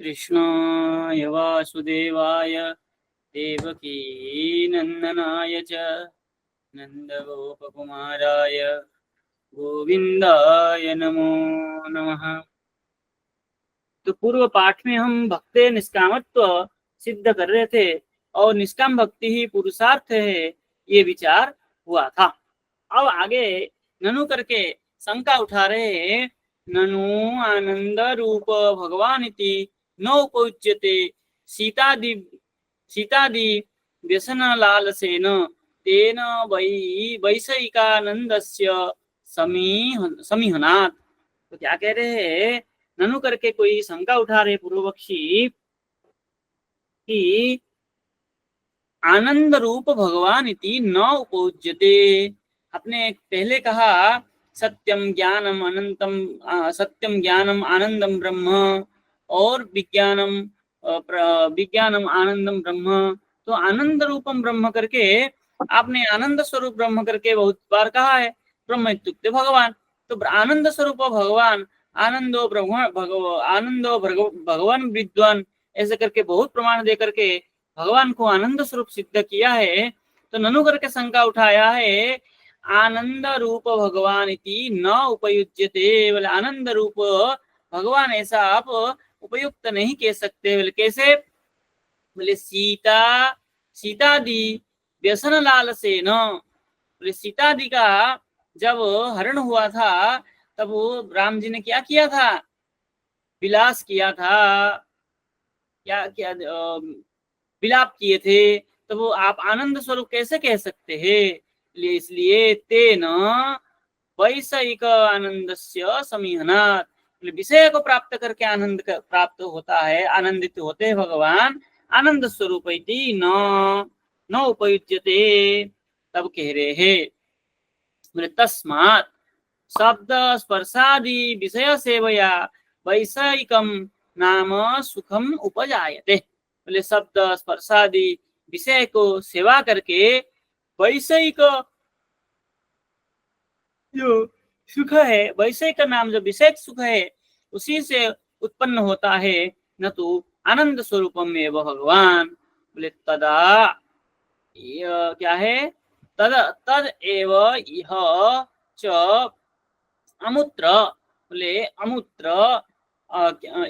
कृष्णाय वासुदेवाय देवकी नंदनाय च नंदगोपकुमाराय गोविंदाय नमो नमः। तो पूर्व पाठ में हम भक्ते निष्कामत्व सिद्ध कर रहे थे और निष्काम भक्ति ही पुरुषार्थ है, ये विचार हुआ था। अब आगे ननु करके शंका उठा रहे हैं। ननु आनंद रूप भगवान इति न उपयुज्यते सीतादि सीतादि व्यसन लालसेन तेन वै वैषयिकानंदस्य समीहनात्। तो क्या कह रहे हैं, ननु करके कोई शंका उठा रहे पूर्व पक्षी कि आनंद रूप भगवान इति न उपयुज्यते। आपने पहले कहा सत्यम ज्ञानम अनंतम, सत्यम ज्ञानम आनंदम ब्रह्म और विज्ञानम आनंदम ब्रह्म। तो आनंद रूपम ब्रह्म करके आपने आनंद स्वरूप ब्रह्म करके बहुत बार कहा है। ब्रह्म इत्युक्ते भगवान, तो आनंद स्वरूप भगवान, आनंदो ब्रह्म आनंदो भगवान विद्वान, ऐसे करके बहुत प्रमाण दे करके भगवान को आनंद स्वरूप सिद्ध किया है। तो ननु करके शंका उठाया है आनंद रूप भगवान इति न उपयुज्यते। बोले आनंद रूप भगवान ऐसा आप उपयुक्त नहीं कह सकते। बोले कैसे? बोले सीतादि व्यसन लाल से न। बोले सीतादि का जब हरण हुआ था तब वो राम जी ने क्या किया था? विलास किया था, क्या क्या विलाप किए थे। तो वो आप आनंद स्वरूप कैसे कह सकते हैं? इसलिए तेन वैषयिक आनंदस्य समीहनात्, विषय को प्राप्त करके आनंद प्राप्त होता है, आनंदित होते हैं भगवान आनंद स्वरूप न उपयुज्यते। तब कह रहे हैं बोले तस्मात् शब्द स्पर्शादि विषय सेवया वैषयिकम नाम सुखम उपजायते। बोले शब्द स्पर्शादि विषय को सेवा करके वैषयिक जो सुख है, वैषयिक नाम जो विषय सुख है उसी से उत्पन्न होता है, न तो आनंद स्वरूपम एवं भगवान। बोले तदा क्या है? तद तद एव इह च अमूत्र। बोले अमूत्र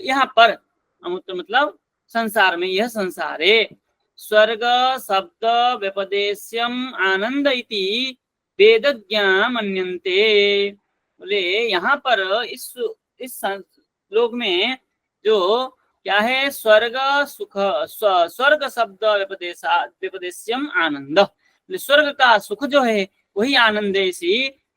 यहाँ पर, अमूत्र मतलब संसार में, यह संसार है। स्वर्ग शब्द व्यपदेश्यम आनंद इति वेदज्ञा मन्यन्ते। बोले यहाँ पर इस लोक में जो क्या है, स्वर्ग सुख, स्वर्ग शब्द व्यपदेश्यम आनंद, स्वर्ग का सुख जो है वही आनंद है।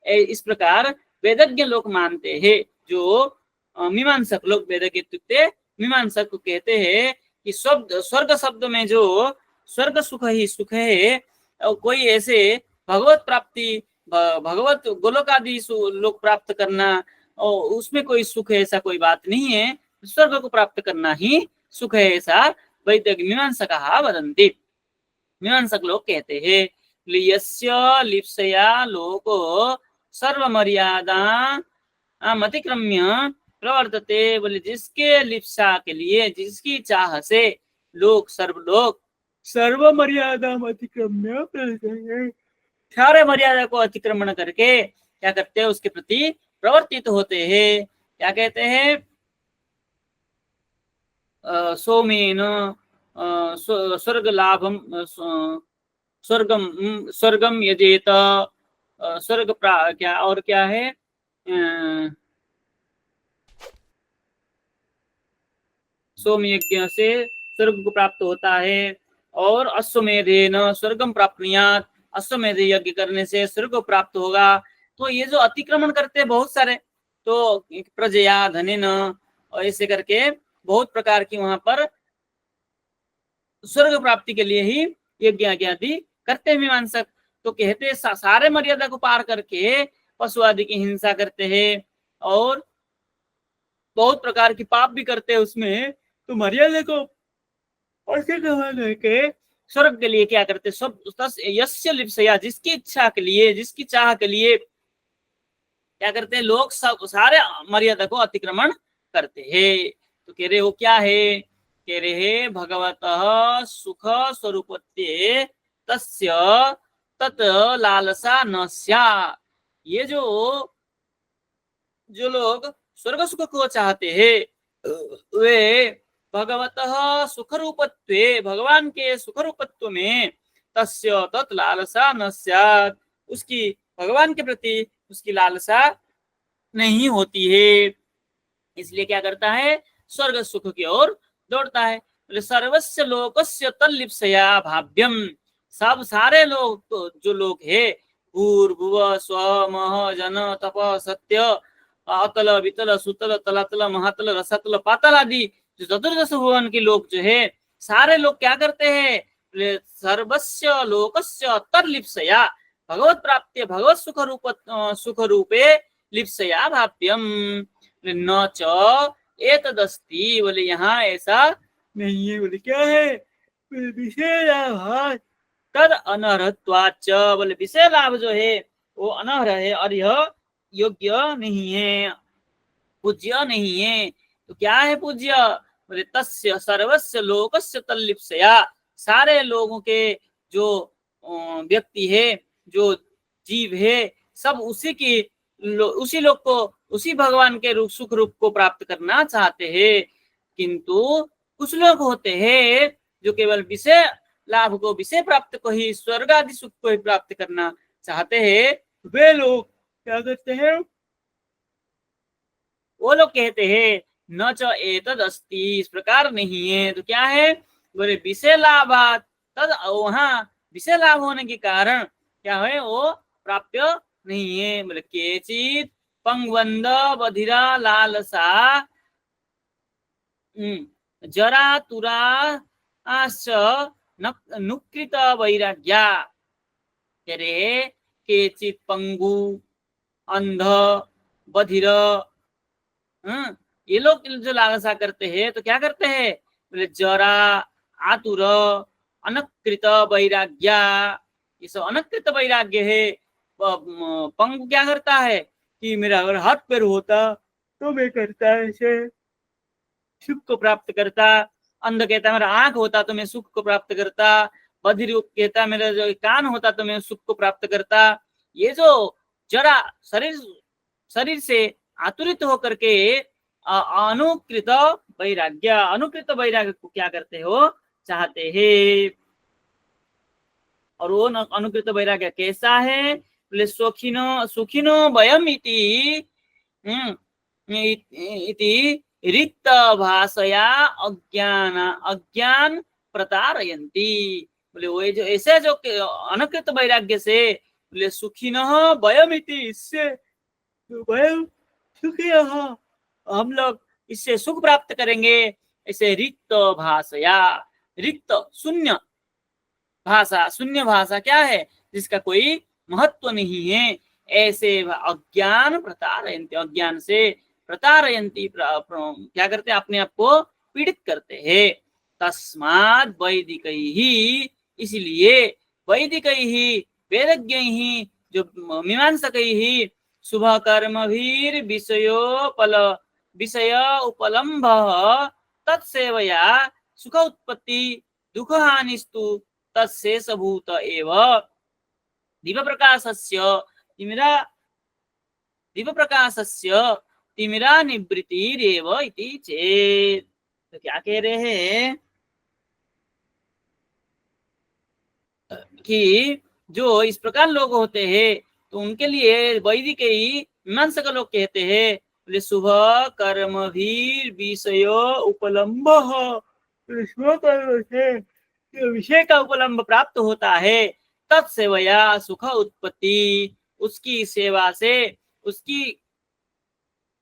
इस प्रकार वेदज्ञ लोग मानते हैं। जो मीमांसक लोग, वेदज्ञ इत्युक्ते मीमांसक को कहते हैं कि स्वर्ग शब्द में जो स्वर्ग सुख ही सुख है, कोई ऐसे भगवत प्राप्ति, भगवत गोलोक आदि लोक प्राप्त करना, और उसमें कोई सुख है ऐसा कोई बात नहीं है। स्वर्ग को प्राप्त करना ही सुख है, ऐसा वैदिक मीमांसकाः वदन्ति, मीमांसक लोग कहते हैं। यस्य लिप्सया लोको सर्वमर्यादा अतिक्रम्य प्रवर्तते। बोले जिसके लिप्सा के लिए, जिसकी चाह से लोग सर्व मर्यादा अतिक्रम्य, सारे मर्यादा को अतिक्रमण करके क्या करते हैं? उसके प्रति प्रवर्तित होते हैं। क्या कहते हैं? सोमेन स्वर्ग लाभम स्वर्गम यजेत, स्वर्ग क्या और क्या है? सोम यज्ञ से स्वर्ग को प्राप्त होता है, और अश्वमेधेन स्वर्गम प्राप्नुयात्, अश्वमेध यज्ञ करने से स्वर्ग को प्राप्त होगा। तो ये जो अतिक्रमण करते हैं बहुत सारे, तो प्रजया धनेन, और ऐसे करके बहुत प्रकार की वहां पर स्वर्ग प्राप्ति के लिए ही यज्ञ आदि करते हैं मीमांसक। तो कहते सारे मर्यादा को पार करके पशु आदि की हिंसा करते हैं और बहुत प्रकार की पाप भी करते हैं उसमें। तो मर्यादा को करके स्वर्ग के लिए क्या करते? सब यस्य लिप्सया, जिसकी इच्छा के लिए, जिसकी चाह के लिए क्या करते हैं लोग? सब सारे मर्यादा को अतिक्रमण करते हैं। तो कह रहे हो क्या है? कह रहे भगवतः सुख स्वरूपत्वे तस्य तत् लालसा न स्यात्। ये जो लोग स्वर्ग सुख को चाहते हैं वे भगवतः सुख रूपत्वे, भगवान के सुख रूपत्व में तस्य तत् लालसा न स्यात्, उसकी भगवान के प्रति उसकी लालसा नहीं होती है। इसलिए क्या करता है, स्वर्ग सुख की ओर दौड़ता है। सर्वस्य लोकस्य तल्लिप्सया भाव्यम, सब सारे लोग तो जो लोग है भूर्भुव स्व मह जन तप सत्य अतल वितल सुतल तलातल महातल रसातल पातल आदि जो चतुर्दश भुवन के लोग जो है सारे लोग क्या करते हैं, सर्वस्य लोकस्य तल्लिप्सया भगवत प्राप्ति भगवत सुख रूपे लिप्सया भाव्यम न च एतदस्ति, बोले यहाँ ऐसा नहीं है। बोले क्या है, विषय लाभ तद अनर्हत्वाच, बोले विषय लाभ जो है वो अनर्ह है और यह योग्य नहीं है, पूज्य नहीं है। तो क्या है पूज्य, बोले तस्य सर्वस्य लोकस्य तल्लिप्सया, सारे लोगों के जो व्यक्ति है, जो जीव है, सब उसी लोग को, उसी भगवान के रूप सुख रूप को प्राप्त करना चाहते हैं। किंतु कुछ लोग होते हैं जो केवल विषय लाभ को, विषय प्राप्त को ही, स्वर्ग आदि सुख को ही प्राप्त करना चाहते हैं। वे लोग क्या करते हैं, वो लोग कहते हैं न च एतद अस्ति, इस प्रकार नहीं है। तो क्या है, बोले विषय लाभ तद, वहां विषय लाभ होने के कारण क्या है, वो प्राप्य नहीं है। बोले केचित पंगवंद बधिरा लालसा जरा तुरा नुकृत वैराग्या, कह रहे केचित पंगु अंध बधिर, ये लोग जो लालसा करते हैं तो क्या करते हैं, बोले जरा आतुर अनकृत वैराग्या, ये सब अनकृत वैराग्य है। पंगु क्या करता है कि मेरा अगर हाथ पैर होता तो मैं करता ऐसे, सुख को प्राप्त करता। अंध कहता है मेरा आंख होता तो मैं सुख को प्राप्त करता। बधिर कहता मेरा जो कान होता तो मैं सुख को प्राप्त करता। ये जो जरा शरीर से आतुरित होकर के अनुकृत वैराग्य को क्या करते हो, चाहते हैं। और वो अनुकृत वैराग्य कैसा है, बोले सुखिनो वयम इति रिक्त भाषया अज्ञान प्रतारयन्ति, बोले वो जो ऐसे जो अनुकृत वैराग्य से, बोले सुखिनः वयम इति, इससे वयम सुखी, हम लोग इससे सुख प्राप्त करेंगे। ऐसे रिक्त भाषया, रिक्त शून्य भाषा, शून्य भाषा क्या है, जिसका कोई महत्व नहीं है, ऐसे अज्ञान प्रतारयन्ति, अज्ञान से प्रतारयन्ति, क्या करते हैं, अपने आप को पीड़ित करते हैं। तस्मात् वैदिकैः, इसलिए वैदिकैः वेदज्ञैः जो मीमांसकैः शुभ कर्मभिर् विषय उपलम्भ तत्सेवया सुख उत्पत्ति दुख हानिस्तु तत्शेषभूत एव दीपप्रकाशस्य तिमिरा निवृत्तिरेव इति चेत्। तो क्या कह रहे हैं कि जो इस प्रकार लोग होते हैं तो उनके लिए वैदिक ही मीमांसक लोग कहते हैं, बोले शुभ कर्म भी विषय उपलम्ब, विषय का उपलम्ब प्राप्त होता है। तत्सेवया सुख उत्पत्ति, उसकी सेवा से, उसकी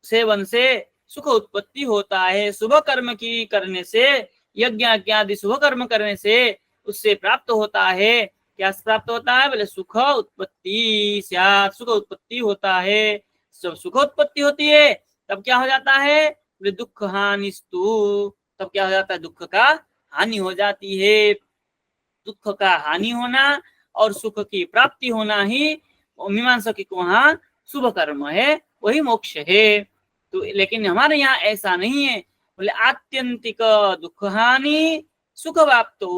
सेवन से सुख उत्पत्ति होता है। शुभ कर्म की करने से, यज्ञ आदि शुभ कर्म करने से उससे प्राप्त होता है। क्या प्राप्त होता है, बोले सुख उत्पत्ति, सुख उत्पत्ति होता है। जब सुख उत्पत्ति होती है तब क्या हो जाता है, बोले दुख हानिस्तु, तब क्या हो जाता है, दुख का हानि हो जाती है। दुख का हानि होना और सुख की प्राप्ति होना ही मीमांसक के वहां शुभ कर्म है, वही मोक्ष है। तो लेकिन हमारे यहाँ ऐसा नहीं है। बोले आत्यंतिक दुख हानि सुख वाप्तो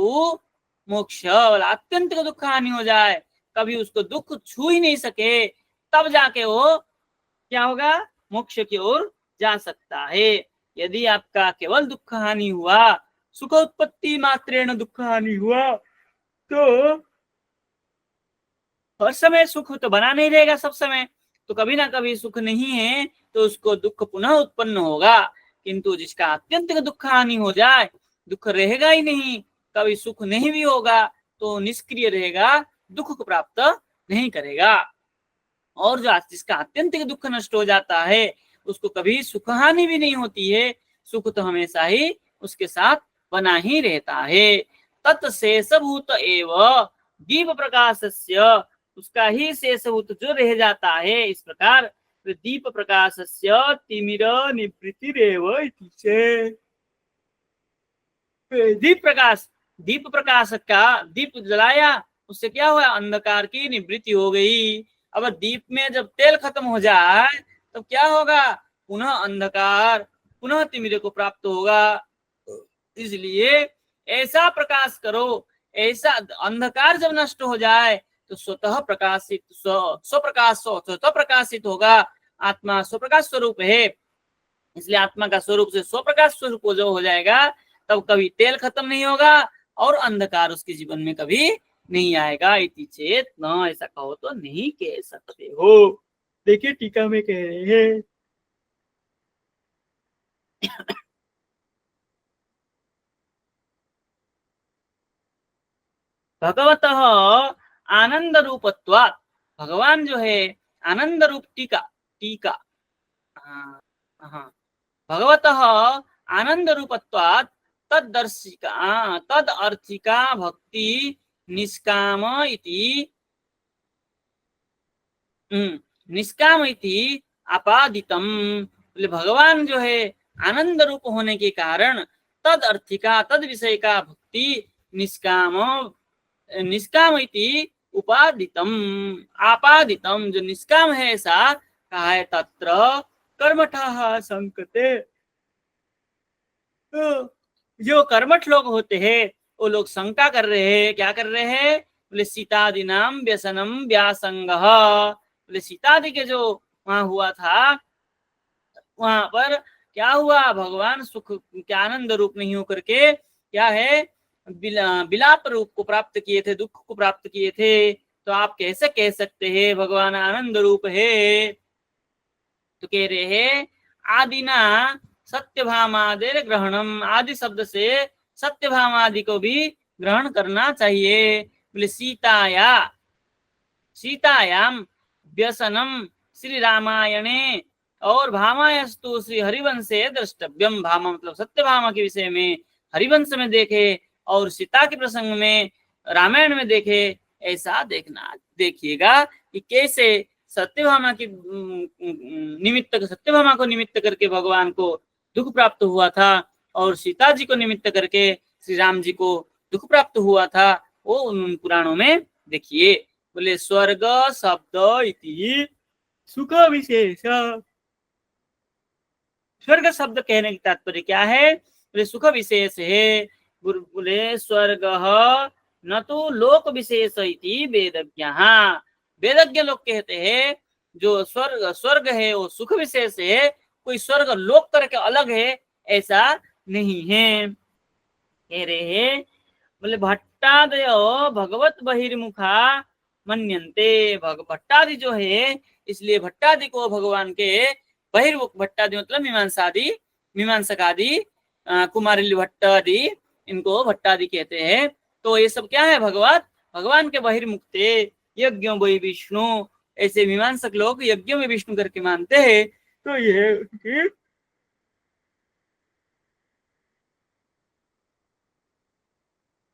मोक्ष। बोले आत्यंतिक दुख हानि हो जाए, कभी उसको दुख छू ही नहीं सके, तब जाके वो क्या होगा, मोक्ष की ओर जा सकता है। यदि आपका केवल दुख हानि हुआ, सुख उत्पत्ति मात्रेण दुख हानि हुआ, तो हर समय सुख तो बना नहीं रहेगा सब समय, तो कभी ना कभी सुख नहीं है तो उसको दुख पुनः उत्पन्न होगा। किंतु जिसका अत्यंत दुख हानि हो जाए, दुख रहेगा ही नहीं, कभी सुख नहीं भी होगा, तो निष्क्रिय रहेगा, दुख को प्राप्त नहीं करेगा। और जो जिसका अत्यंतिक दुख नष्ट हो जाता है, उसको कभी सुख हानि भी नहीं होती है, सुख तो हमेशा ही उसके साथ बना ही रहता है। तत्शेषभूत एव दीप प्रकाशस्य, उसका ही शेषभूत जो रह जाता है, इस प्रकार दीप प्रकाशस्य तिमिर निवृत्तिरेव इति से। दीप प्रकाश का, दीप जलाया, उससे क्या हुआ, अंधकार की निवृत्ति हो गई। अब दीप में जब तेल खत्म हो जाए तब क्या होगा, पुनः अंधकार, पुनः तिमिर को प्राप्त होगा। इसलिए ऐसा प्रकाश करो, ऐसा अंधकार जब नष्ट हो जाए तो स्वतः प्रकाशित, स्वप्रकाश स्वतः प्रकाशित होगा। आत्मा स्वप्रकाश स्वरूप है, इसलिए आत्मा का स्वरूप से स्वप्रकाश स्वरूप जो हो जाएगा, तब कभी तेल खत्म नहीं होगा और अंधकार उसके जीवन में कभी नहीं आएगा। इति चेत न, ऐसा कहो तो नहीं कह सकते हो। देखिए टीका में कह रहे हैं, भगवतः आनंद रूपत्वात्, भगवान जो है आनंद रूप, टीका टीका, हाँ हाँ, भगवतः आनंद रूपत्वात् तदर्शिका तद अर्थिका भक्ति निष्काम इति, निष्काम इति आपादितम। बोले भगवान जो है आनंद रूप होने के कारण तद अर्थिका, तद विषय का भक्ति निष्काम, निष्काम इति उपादितम, आपादितम, जो निष्काम है ऐसा कहा है। तत्र कर्मठः संकते, जो कर्मठ लोग होते हैं वो लोग शंका कर रहे हैं, क्या कर रहे हैं, बोले सीतादि नाम व्यसनम व्यासंगः। बोले सीतादि के जो वहां हुआ था, वहां पर क्या हुआ, भगवान सुख के आनंद रूप नहीं होकर के क्या है, विलाप रूप को प्राप्त किए थे, दुख को प्राप्त किए थे। तो आप कैसे कह सकते हैं भगवान आनंद रूप है। तो कह रहे हैं आदिना सत्यभामादेर ग्रहणम, आदि शब्द से सत्यभामादि को भी ग्रहण करना चाहिए। बोले सीतायाम व्यसनम श्री रामायणे और भामायस्तु श्री हरिवंशे द्रष्टव्यम। भामा मतलब सत्यभामा के विषय में हरिवंश में देखे और सीता के प्रसंग में रामायण में देखे, ऐसा देखना, देखिएगा कि कैसे सत्यभामा की निमित्त, सत्यभामा को निमित्त करके भगवान को दुख प्राप्त हुआ था और सीता जी को निमित्त करके श्री राम जी को दुख प्राप्त हुआ था, वो उन पुराणों में देखिए। बोले स्वर्ग शब्द इति सुख विशेष, स्वर्ग शब्द कहने की तात्पर्य क्या है, बोले सुख विशेष है। बोले स्वर्ग न तो लोक विशेष इति वेदज्ञः, वेदज्ञ लोग कहते हैं जो स्वर्ग है वो सुख विशेष है, कोई स्वर्ग लोक करके अलग है ऐसा नहीं है। कह रहे हैं बोले भट्टादय भगवत बहिर्मुखा मन्यन्ते, भट्टादि जो है, इसलिए भट्टादि को भगवान के बहिर्मुख, भट्टादि मतलब मीमांसादि, मीमांसकादि, कुमारिल भट्टादि, इनको भट्टादि कहते हैं। तो ये सब क्या है, भगवान के बहिर्मुख थे, यज्ञों वही विष्णु, ऐसे मीमांसक लोग यज्ञों में विष्णु करके मानते हैं। तो ये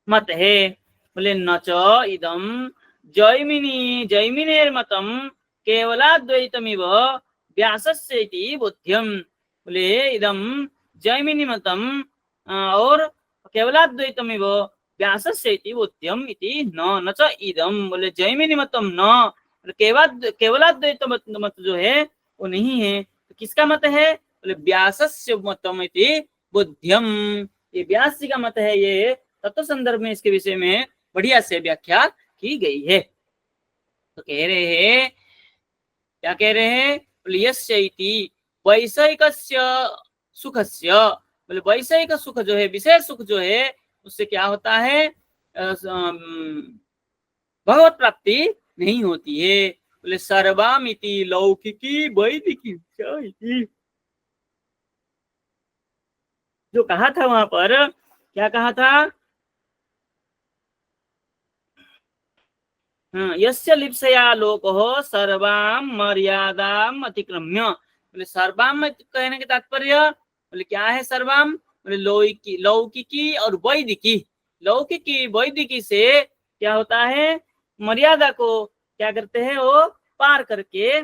मत है। बोले न च इदम जैमिनेर मतम केवलाद्वैतमिव व्यासस्य इति बोध्यम। बोले इदम जैमिनी मतम और केवलाद्वैतमिव व्यासस्य इति बोध्यम इति न च इदम। बोले जैमिनी मतम न, केवलाद्वैत मत जो है वो नहीं है, तो किसका मत है, बोले व्यासस्य मतम इति बुद्धियम। ये व्यास जी का मत है, ये तत्व संदर्भ में इसके विषय में बढ़िया से व्याख्या की गई है। तो कह रहे हैं, क्या कह रहे हैं, बोले यस्य इति वैषयिकस्य सुखस्य, बोले वैषयिक सुख जो है, विषय सुख जो है, उससे क्या होता है, भगवत प्राप्ति नहीं होती है। बोले सर्वामिति लौकिकी वैदिकी इति, जो कहा था वहां पर, क्या कहा था, यस्य लिप्सया लोको सर्वाम मर्यादाम अतिक्रम्य। बोले सर्वाम में कहने के तात्पर्य, बोले क्या है सर्वाम, बोले लौकिकी, लौकिकी और वैदिकी। लौकिकी वैदिकी से क्या होता है, मर्यादा को क्या करते हैं, वो पार करके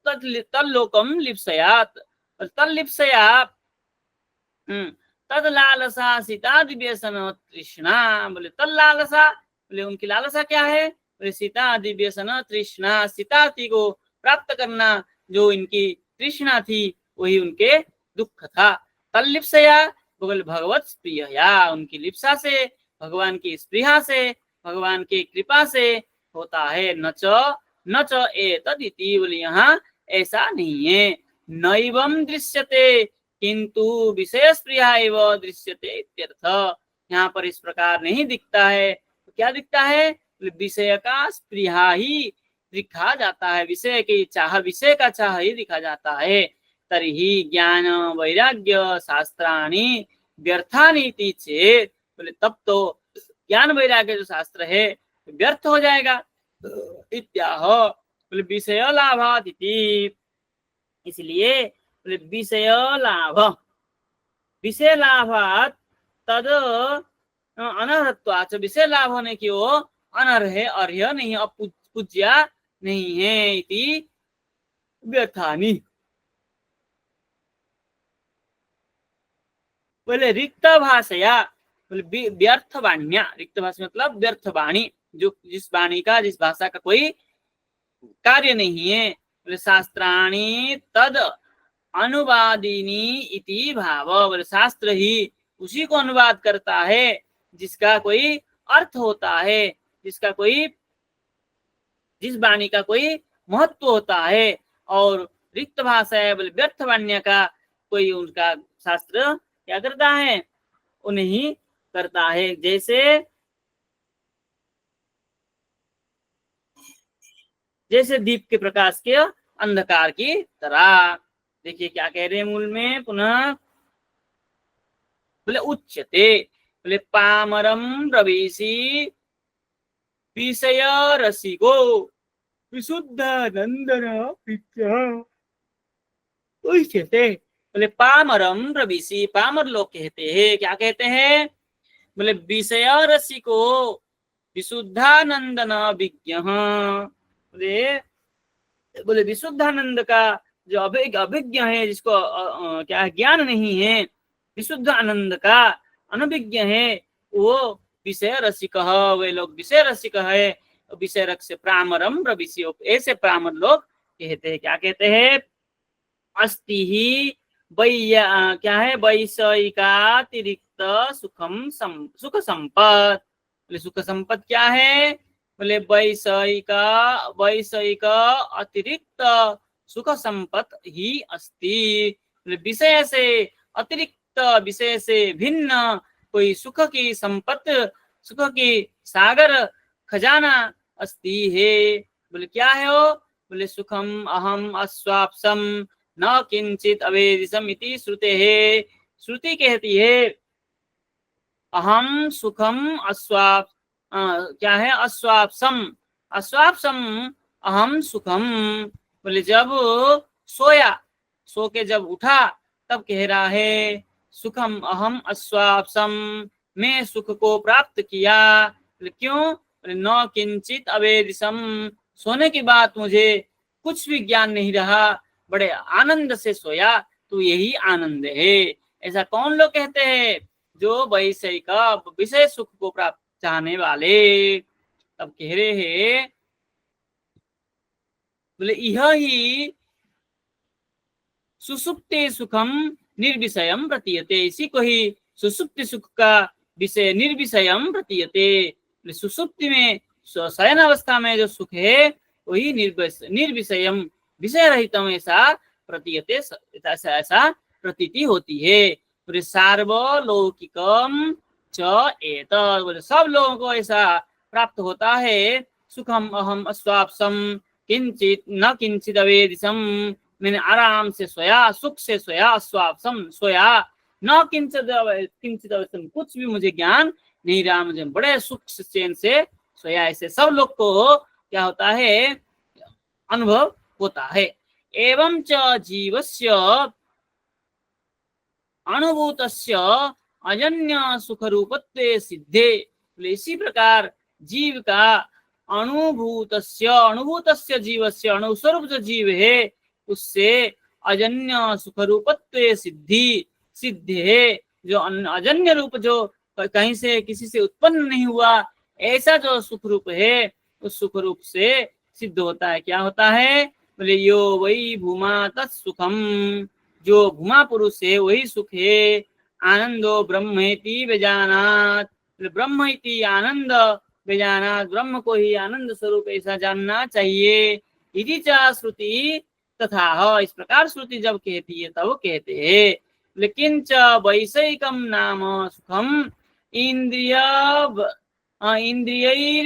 तल्लोकम लिप्सयात, तल्लिप्सया तद लालसा सीता दिव्यसन तृष्णा। बोले तल लालसा, बोले उनकी लालसा क्या है, बोले सीता दिव्यसन तृष्णा, सीताति को प्राप्त करना जो इनकी तृष्णा थी, वही उनके दुख था। तल लिप्सया, बोले भगवत स्प्रिया, उनकी लिप्सा से, भगवान की स्पृहा से, भगवान की कृपा से होता है। न च एतदिति, बोले यहाँ ऐसा नहीं है। नैवम दृश्यते किंतु विषय स्प्रिया एवं दृश्यते इत्यर्थ। यहाँ पर इस प्रकार नहीं दिखता है, तो क्या दिखता है, विषय का स्प्रिया ही दिखा जाता है, विषय की चाह, विषय का चाह ही दिखा जाता है। तर्हि ज्ञान वैराग्य शास्त्राणि व्यर्थानि चेत, बोले तब तो ज्ञान वैराग्य जो शास्त्र है व्यर्थ हो जाएगा। इत्याह, बोले विषय लाभात इति, इसलिए विषय लाभ, विषय लाभात तद अनर्हत्वाच, विषय लाभ होने की वो अनर्ह है, अर्ह नहीं, अपूज्या नहीं है। इति व्यर्थानि, बोले रिक्त भाषया, बोले व्यर्थ वाण्या, रिक्त भाषा मतलब व्यर्थ वाणी, जो जिस वाणी का, जिस भाषा का कोई कार्य नहीं है। बोले शास्त्राणि तद अनुवादिनी इति भाव, बोले शास्त्र ही उसी को अनुवाद करता है जिसका कोई अर्थ होता है, जिसका कोई, जिस वाणी का कोई महत्व होता है। और रिक्त भाषा है, बोले व्यर्थ वाण्य का कोई उनका शास्त्र क्या करता है, उन्हें करता है। जैसे दीप के प्रकाश के अंधकार की तरह। देखिए क्या कह रहे हैं मूल में पुनः, बोले उच्यते, बोले पामरम रवीसी विषय रसिको विशुद्धानंदन उच्यते। बोले पामरम रवीसी, पामर लोग कहते हैं, क्या कहते हैं, बोले विषय रसिको विशुद्धानंदन विज्ञ। बोले बोले विशुद्धानंद का जो अभिज्ञ है, जिसको क्या है, ज्ञान नहीं है, विशुद्ध आनंद का अनभिज्ञ है, वो विषय रसिक, वे लोग विषय रसिक है। विषय रस से प्रामरम रविषि, ऐसे प्रामर लोग कहते हैं, क्या कहते हैं, अस्ति ही क्या है, वैषयिकातिरिक्त सुखम सुख संपद। बोले सुख संपद क्या है, बोले वैषयिक अतिरिक्त सुख संपत ही अस्ति। विषय से अतिरिक्त, विषय से भिन्न कोई सुख की संपत्ति, सुख की सागर खजाना अस्ति है। बोले क्या है वो, बोले सुखम अहम अस्वाप्सम न किंचित अवेदिशम इति श्रुते है। श्रुति कहती है अहम सुखम अस्वाप, क्या है, अस्वाप्सम, अस्वाप्सम अहम सुखम। बोले जब सोया, सो के जब उठा तब कह रहा है सुखम अहम अस्वाप्सम, मैं सुख को प्राप्त किया। बोले क्यों, बोले न किंचित अवेदिशम, सोने की बात मुझे कुछ भी ज्ञान नहीं रहा, बड़े आनंद से सोया, तो यही आनंद है। ऐसा कौन लोग कहते हैं, जो वैषयिक विषय सुख को प्राप्त चाहने वाले। तब कह रहे हैं, बोले यह ही सुसुप्ते सुखम निर्विषयम प्रतीयते, इसी को ही सुसुप्ति सुख का विषय निर्विषयम प्रतीयते। सुसुप्ति में शयन अवस्था में जो सुख है वही निर्विषयम विषय रहितम ऐसा प्रतीयते, ऐसा प्रतीति होती है। सार्वलौकिकम च एतत्, बोले सब लोगों को ऐसा प्राप्त होता है। सुखम अहम अस्वाप्सम किंचित न किंचित अवेदिशम, मैंने आराम से सोया, सुख से सोया, अस्वाप्सम सोया, न किंचित किंचित अवेदिशम, कुछ भी मुझे ज्ञान नहीं रहा, मुझे बड़े सुख से चैन से सोया, ऐसे सब लोग को क्या होता है, अनुभव होता है। एवं च जीवस्य अनुभूतस्य अजन्य सुख रूपत्वे सिद्धे, इसी प्रकार जीव का अनुभूतस्य जीवस्य अणुस्वरूप जो जीव है उससे अजन्य सुख रूपत्वे सिद्ध है। जो अजन्य रूप जो कहीं से किसी से उत्पन्न नहीं हुआ ऐसा जो सुख रूप है उस सुख रूप से सिद्ध होता है। क्या होता है, बोले यो वही भूमा तत्सुखम, जो भूमा पुरुष है वही सुख है। आनंदो ब्रह्मेति बेजानात, ब्रह्म इति आनंद बेजानात, ब्रह्म को ही आनंद स्वरूप ऐसा जानना चाहिए। इति च श्रुति तथा, इस प्रकार श्रुति जब कहती है तब कहते हैं। लेकिन च वैषयिकम नाम सुखम इंद्रिय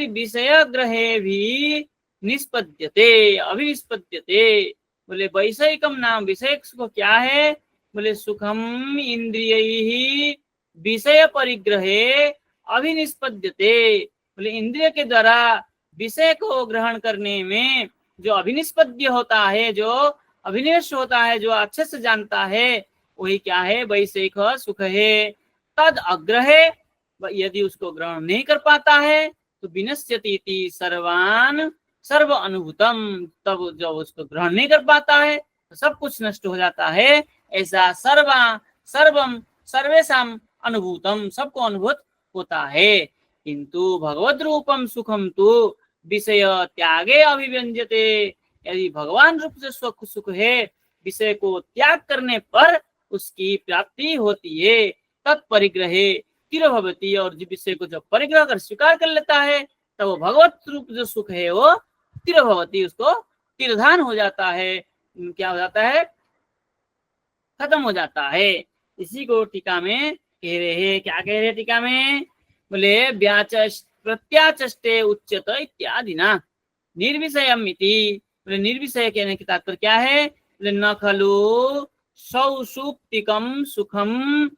विषय ग्रहे भी निष्पद्यते अभिनिष्पद्यते, बोले वैषयिकम नाम विषय सुख क्या है, बोले सुखम इंद्रिय विषय परिग्रहे अभिनिष्पद्यते, बोले इंद्रिय के द्वारा विषय को ग्रहण करने में जो अभिनिष्पद्य होता है, जो अभिनिवेश होता है, जो अच्छे से जानता है वही क्या है, वैषयिक सुख है। तद अग्रहे, यदि उसको ग्रहण नहीं कर पाता है तो विनश्यति सर्वान सर्व अनुभूतम, तब जब उसको ग्रहण नहीं कर पाता है तो सब कुछ नष्ट हो जाता है। ऐसा सर्वम सर्वेशम अनुभूतम, सबको अनुभूत होता है। किंतु भगवद रूपम सुखम तो विषय त्यागे अभिव्यंजते, यदि भगवान रूप से सुख है विषय को त्याग करने पर उसकी प्राप्ति होती है। तत्परिग्रहे तिरभवती, और जिस विषय को जब परिग्रह कर स्वीकार कर लेता है तब वो भगवत रूप जो सुख है वो तिरभवती, उसको तिरधान हो जाता है, क्या हो जाता है, खत्म हो जाता है। इसी को टीका में कह रहे हैं, क्या कह रहे हैं टीका में, बोले प्रत्याचष्टे उच्यत इत्यादि ना निर्विषयम इति, बोले निर्विषय कहने की तात्पर्य क्या है, बोले न खलु सौसुप्तिकम सुखम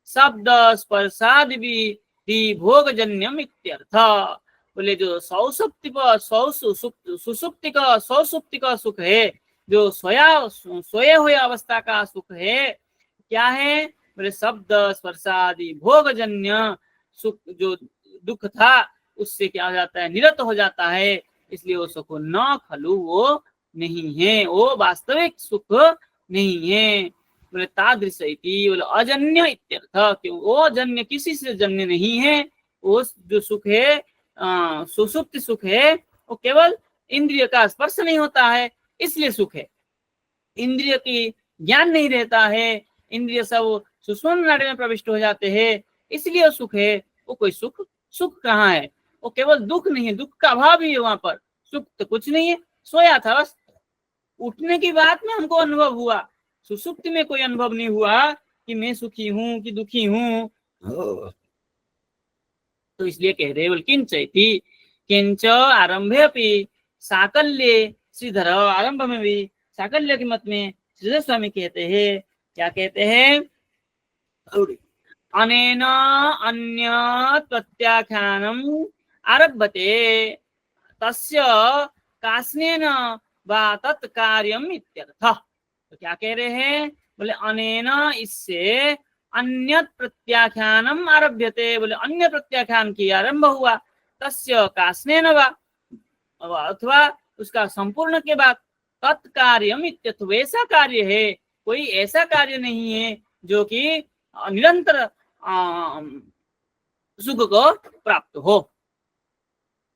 शब्द स्पर्शादि भोगजन्यम इत्यर्थ, बोले जो सुसुप्ति का सुख है, जो सोए हुए अवस्था का सुख है, क्या है, बोले शब्द स्पर्शादि भोगजन्य सुख, जो दुख था उससे क्या हो जाता है, निरत हो जाता है, इसलिए वो सुख न खलु, वो नहीं है, वो वास्तविक सुख नहीं है। बोले तादृश इति, बोले अजन्य इत्यर्थ, क्यों, वो जन्य किसी से जन्य नहीं है। वो जो सुख है सुसुप्ति सुख है वो केवल इंद्रिय का स्पर्श नहीं होता है इसलिए सुख है, इंद्रिय की ज्ञान नहीं रहता है, इंद्रिय सब सुषुम्ना नाड़ी में प्रविष्ट हो जाते हैं इसलिए सुख है। वो कोई सुख कहाँ है, वो केवल दुख नहीं है, दुख का अभाव ही है, वहां पर सुख तो कुछ नहीं है। सोया था बस, उठने की बात में हमको अनुभव हुआ, सुसुप्ति में कोई अनुभव नहीं हुआ कि मैं सुखी हूँ कि दुखी हूँ। तो इसलिए कह रहे बोल किंच आरंभे अपनी साकल्य श्रीधर, आरंभ में भी साकल्य के मत में श्रीधर स्वामी कहते हैं, क्या कहते हैं, अनेन अन्य प्रत्याख्यानम आरभते तस्य कास्नेन वा तत्कार्यम इत्यर्थ। तो क्या कह रहे हैं, बोले अनेन, इससे अन्य प्रत्याख्यानम आरभ्यते, बोले अन्य प्रत्याख्यान की आरंभ हुआ, तस्य कास्नेन वा, अथवा उसका संपूर्ण के बाद, तत्कार्यम इत्यर्थ, वैसा कार्य है, कोई ऐसा कार्य नहीं है जो कि निरंतर सुख को प्राप्त हो।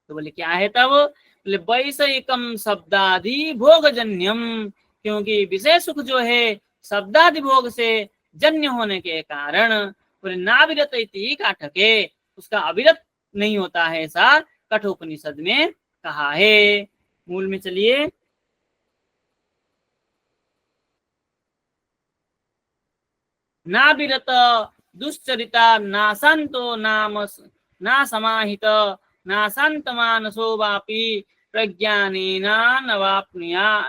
तो बोले क्या है तब, बोले वैषयिकम शब्दादि भोगजन्यम, क्योंकि विषय सुख जो है शब्दादि भोग से जन्य होने के कारण बोले नाविरत इति काठके, उसका अविरत नहीं होता है, ऐसा कठोपनिषद में कहा है। मूल में चलिए, नाविरत दुश्चरिता नाशांतो नाम ना समाहित नाशांत मानसो वापि प्रज्ञानेन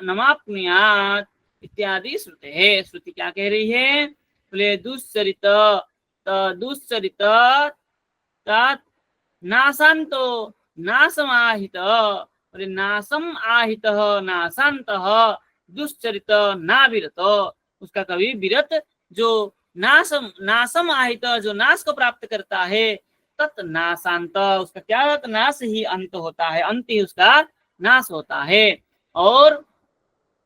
नवाप्नुयात् इत्यादि श्रुते है। श्रुति क्या कह रही है? बोले दुश्चरित दुश्चरित नाशांतो नासमाहित, बोले नासम आहित नाशांत दुश्चरित नाविरत, उसका कभी विरत जो नासम आहित जो नाश को प्राप्त करता है, तत् नाशांत, उसका क्या होता? नाश ही अंत होता है, अंत ही उसका नाश होता है। और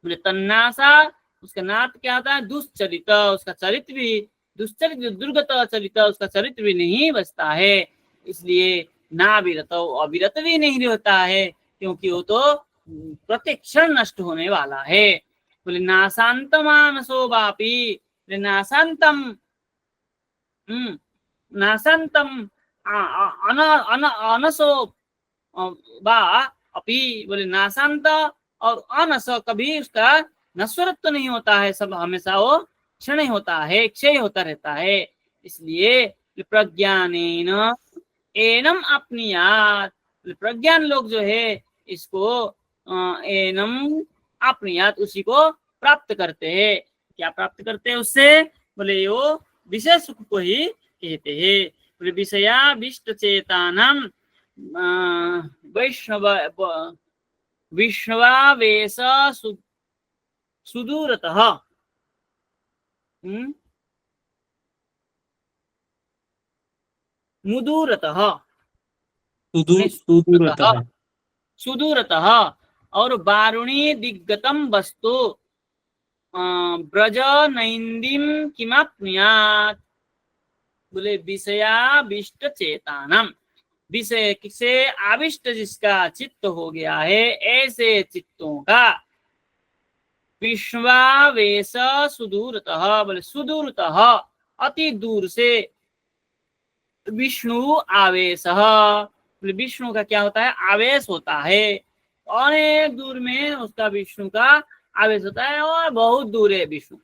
बोले तन्नाशा, उसका नाथ क्या होता है? दुश्चरित, उसका चरित्र भी दुश्चरित, दुर्गत चरित्र, उसका चरित्र भी नहीं बचता है। इसलिए नाविरत, अविरत भी नहीं होता है, क्योंकि वो तो प्रत्येक क्षण नष्ट होने वाला है। बोले नाशांत मानसो वापी, नाशांतम नाशांतम अनसो बा अपी, बोले नाशांत और अनस, कभी उसका नश्वरत्व तो नहीं होता है, सब हमेशा वो क्षण होता है, क्षय होता रहता है। इसलिए प्रज्ञानेन एनम अपनियात, प्रज्ञान लोग जो है इसको एनम अपनियात, उसी को प्राप्त करते हैं। क्या प्राप्त करते हैं उससे? बोले वो विषय सुख को ही कहते हैं। बोले विषयाविष्ट चेतानम वैष्णव विष्णवावेश सुदूरतः, मुदूरतः, सुदूरतः, सुदूरतः, और वारुणी दिग्गतम वस्तु ब्रज नैंदिम किमाप्नुयात्, बोले विषयाविष्ट चेतानम, विषय से आविष्ट जिसका चित्त हो गया है, ऐसे चित्तों का विश्वावेश सुदूरतः, बोले सुदूरतः, अति दूर से, विष्णु आवेश, बोले विष्णु का क्या होता है? आवेश होता है, अनेक दूर में उसका विष्णु का आवेश होता है, और बहुत दूर है विष्णु।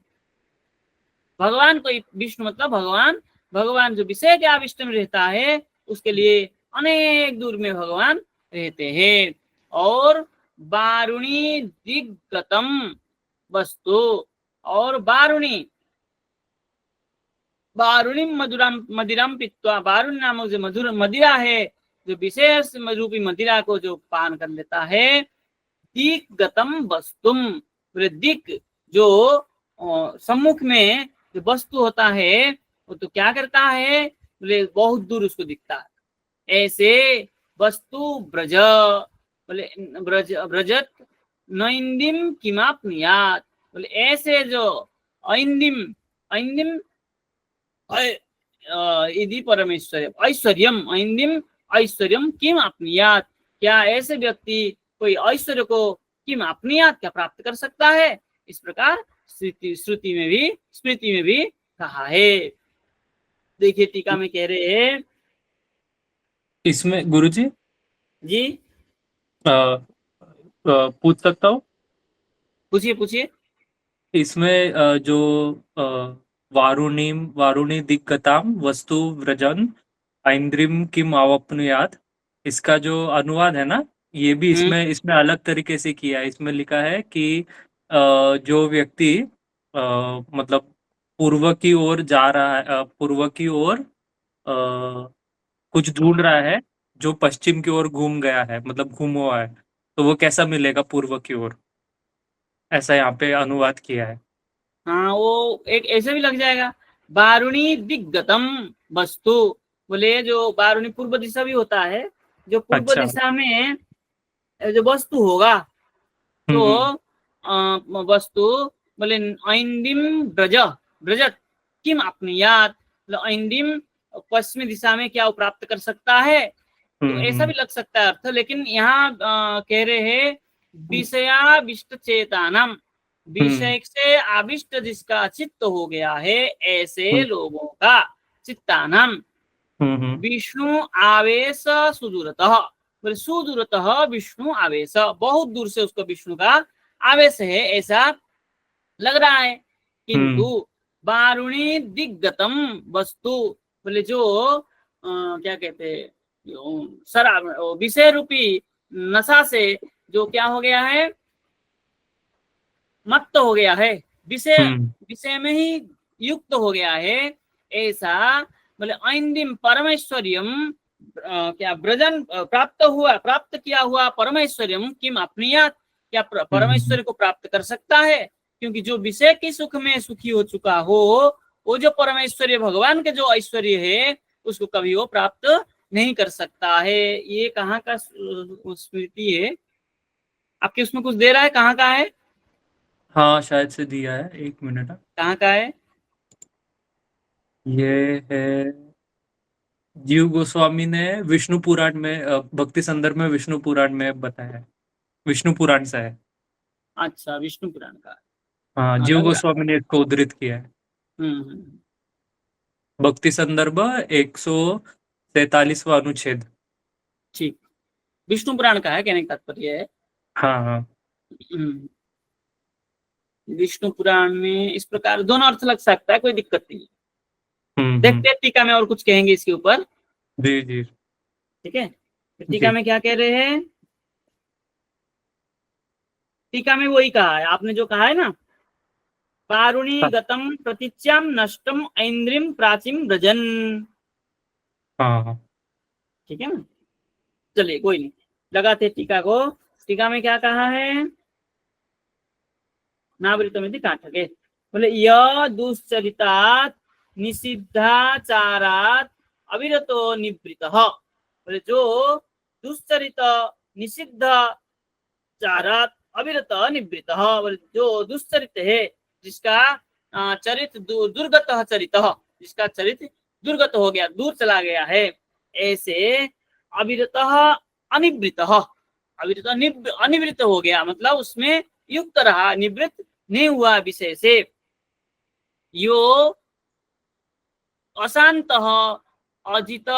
भगवान को विष्णु मतलब भगवान, भगवान जो विषय के आविष्ट में रहता है, उसके लिए अनेक दूर में भगवान रहते हैं। और वारुणी दिग्गतम वस्तु, और वारुणी, वारुणी मदिरम पित्वा, वारुणी नामक जो मधुर मदिरा है, जो विशेष रूपी मदिरा को जो पान कर लेता है, दिग्गतम वस्तुम, बोले दिक जो सम्मुख में जो वस्तु होता है, वो तो क्या करता है? बोले बहुत दूर उसको दिखता है। ऐसे वस्तु ब्रज, बोले ब्रज ब्रजत नैंदिम किमाप्नुयात्, बोले ऐसे जो ऐंदिम, ऐंदिम यदि परमेश्वर ऐश्वर्यम, ऐंदिम ऐश्वर्यम किम अपनियात, क्या ऐसे व्यक्ति कोई ऐश्वर्य को किम अपनियात, क्या प्राप्त कर सकता है? इस प्रकार श्रुति में भी, स्मृति में भी कहा है। देखिए टीका में कह रहे हैं, इसमें गुरुजी जी पूछ सकता हूँ? पूछिए पूछिए। इसमें जो वारुणी दिग्गताम वस्तु व्रजन ऐन्द्रिम किम आवप्नुयात्, इसका जो अनुवाद है ना, ये भी इसमें अलग तरीके से किया है। इसमें लिखा है कि जो व्यक्ति मतलब पूर्व की ओर जा रहा है, पूर्व की ओर कुछ ढूंढ रहा है, जो पश्चिम की ओर घूम गया है, मतलब घूम हुआ है, तो वो कैसा मिलेगा पूर्व की ओर, ऐसा यहाँ पे अनुवाद किया है। हाँ, वो एक ऐसे भी लग जाएगा, वारुणी दिग्गतम वस्तु, बोले जो वारुणी पूर्व दिशा भी होता है, जो पूर्व अच्छा। दिशा में जो वस्तु होगा, तो वस्तु, बोले ऐंदिम ब्रज, ब्रजत किम अपनियात, ऐंदिम पश्चिमी दिशा में क्या वो प्राप्त कर सकता है, तो ऐसा भी लग सकता है अर्थ। लेकिन यहाँ कह रहे हैं विषयाविष्ट चेतानम, हम्म विषय से आविष्ट जिसका चित्त हो गया है, ऐसे हम्म लोगों का चित्तानाम हम्म विष्णु आवेश सुदूरतः, बोले सुदूरतः विष्णु आवेश, बहुत दूर से उसको विष्णु का आवेश है ऐसा लग रहा है। किंतु हम्म वारुणी दिग्गतम वस्तु, बोले जो क्या कहते हैं, शराब विषय रूपी नशा से जो क्या हो गया है, मत्त हो गया है, विषय हम्म विषय में ही युक्त हो गया है ऐसा, बोले ऐन्दिम परमेश्वरियम क्या ब्रजन प्राप्त हुआ, प्राप्त किया हुआ परमेश्वरियम किम अपनियात, क्या हम्म परमेश्वर को प्राप्त कर सकता है, क्योंकि जो विषय की सुख में सुखी हो चुका हो, वो जो परमेश्वरी भगवान के जो ऐश्वर्य है उसको कभी वो प्राप्त नहीं कर सकता है। ये कहाँ का स्मृति है आपके, उसमें कुछ दे रहा है, कहाँ का है, हाँ शायद से दिया है, 1 मिनट। कहाँ का है? ये है जीव गोस्वामी ने विष्णु पुराण में भक्ति संदर्भ में विष्णु पुराण में बताया है। विष्णु पुराण से है। अच्छा, विष्णु पुराण का। हाँ, हाँ जीव लग रहा। गोस्वामी ने इसको उद्धृत किया है। हम्म। भक्ति संदर्भ 143वां अनुच्छेद। ठीक, विष्णु पुराण का है कहने का तात्पर्य है। हाँ हाँ। हम्म, विष्णु पुराण में इस प्रकार दोनों अर्थ लग सकता है, कोई दिक्कत नहीं है। हम्म। देखते हैं टीका में और कुछ कहेंगे इसके ऊपर। जी जी ठीक है, तो टीका जी। में क्या कह रहे हैं, टीका में वही कहा है आपने जो कहा है ना, पारुणी हाँ गतम प्रतीच्याम नष्टम ऐन्द्रिम प्राचीम व्रजन। हाँ हाँ। ठीक है ना, चलिए कोई नहीं, लगाते टीका को। टीका में क्या कहा है, नावृतमिति काठके, बोले य दुश्चरितात् निषिद्धाचारात् अविरतो निवृत्तः, बोले जो दुश्चरित निषिद्ध चारात अविरत निवृत्तः, बोले जो दुश्चरित है, जिसका चरित दुर्गत चरित, जिसका चरित दुर्गत हो गया, दूर चला गया है, ऐसे अविरत अनिवृत, अविरत अनिवृत्त हो गया, मतलब उसमें युक्त रहा, निवृत्त नहीं हुआ विषय से। यो अशांत अजित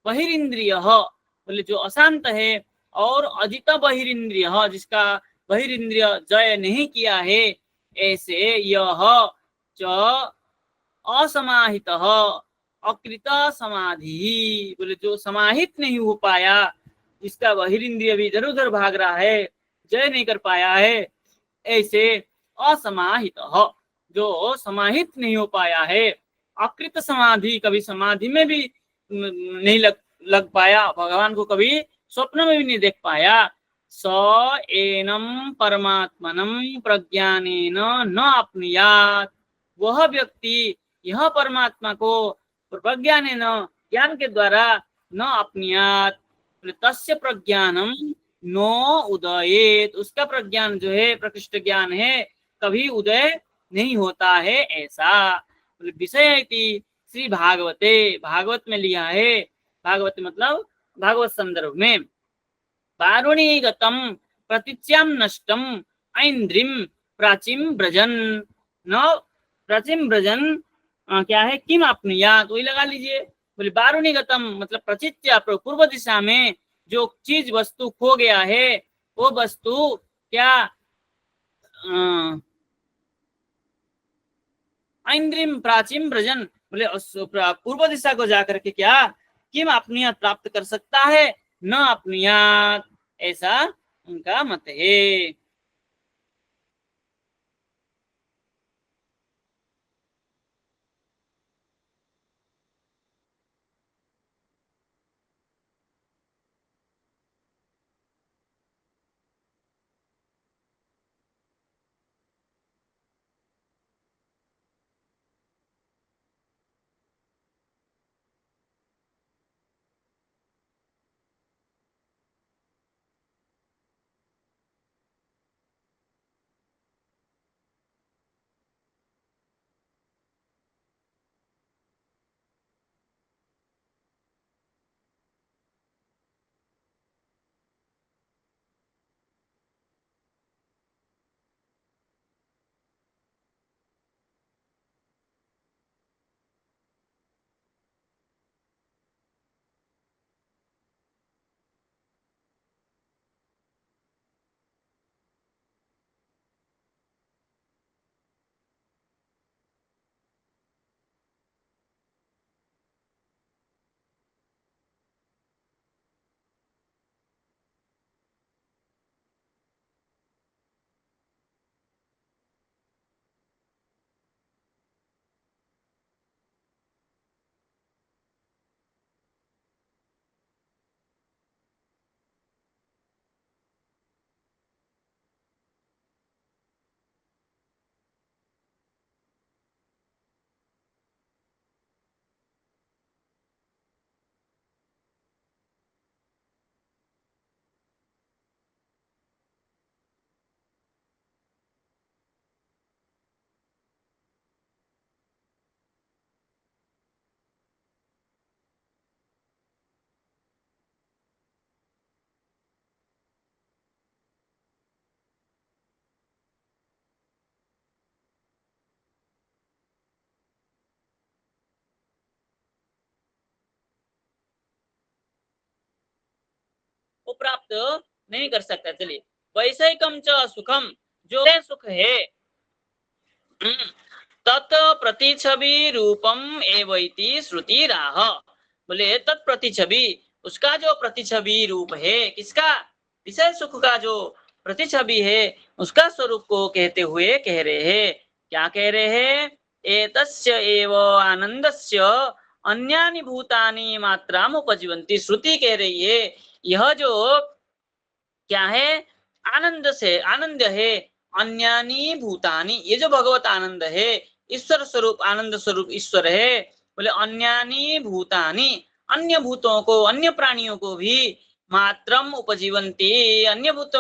बहिरिंद्रिय, बोले जो अशांत है और अजित बहिरिंद्रिय, जिसका बहिरिंद्रिय जय नहीं किया है, ऐसे यह च असमाहित अकृत समाधि, बोले जो समाहित नहीं हो पाया, जिसका बहिरिंद्रिय भी इधर उधर भाग रहा है, जय नहीं कर पाया है, ऐसे असमाहित, जो समाहित नहीं हो पाया है, अकृत समाधि, कभी समाधि में भी नहीं लग पाया, भगवान को कभी स्वप्न में भी नहीं देख पाया, स एनम परमात्मनम प्रज्ञानेन न अपनुयात, वह व्यक्ति यह परमात्मा को प्रज्ञानेन ज्ञान के द्वारा न अपनुयात, तस्य प्रज्ञानम नो उदयेत, उसका प्रज्ञान जो है प्रकृष्ट ज्ञान है, कभी उदय नहीं होता है ऐसा। विषय श्री भागवते, भागवत में लिया है, भागवत मतलब भागवत संदर्भ में, वारुणीगतम प्रतीच्याम नष्टम ऐन्द्रिम प्राचीम ब्रजन, न प्राचीम ब्रजन क्या है, किम अपनुयात, वही लगा लीजिए। बोले वारुणीगतम मतलब प्रचित्य, पूर्व दिशा में जो चीज वस्तु खो गया है, वो वस्तु क्या ऐन्द्रिम प्राचीम ब्रजन, बोले पूर्व दिशा को जाकर के क्या किम अपनियत प्राप्त कर सकता है, न अपनियत, ऐसा उनका मत है। प्राप्त नहीं कर सकता। चलिए, वैषयिकम च सुखम, जो सुख है तत् प्रतिछवि रूपम एवैति श्रुति राह। बोले तत्प्रतिछवि, उसका जो प्रतिछवि रूप है, किसका? विषय सुख का जो प्रतिछवि है, उसका स्वरूप को कहते हुए कह रहे हैं। क्या कह रहे हैं? एतस्य एव आनंदस्य अन्यानि भूतानि मात्राम उपजीवन्ति। श्रुति कह रही है यह जो क्या है? आनंद से आनंद है, अन्यानि भूतानि, ये जो भगवत आनंद है, ईश्वर स्वरूप आनंद स्वरूप ईश्वर है। बोले अन्यानि भूतानि, अन्य भूतों को, अन्य प्राणियों को भी मात्रम उपजीवन्ति, अन्य भूत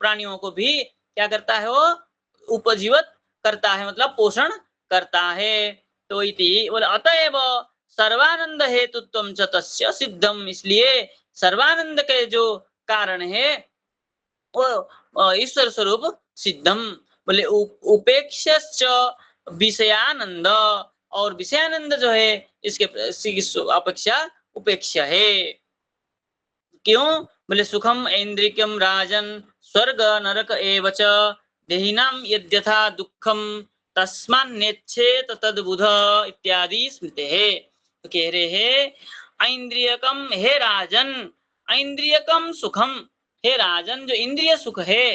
प्राणियों को भी क्या करता है? वो उपजीवित करता है, मतलब पोषण करता है। तो इति बोले अतएव सर्वानंद हेतुत्वम च तस्य सिद्धम, इसलिए सर्वानंद के जो कारण है वो ईश्वर स्वरूप सिद्धम। बोले उपेक्षश्च विषयानंद, और विषयानंद जो है इसके अपेक्षा उपेक्षा है। क्यों? बोले सुखम ऐन्द्रिकम राजन स्वर्ग नरक एव च देहिनाम यद्यथा दुखम तस्मान्नेच्छेत तद्बुध इत्यादि स्मृते है। तो कह रहे हैं ऐन्द्रियकम, हे राजन, ऐन्द्रियकम सुखम, हे राजन, जो इंद्रिय सुख है,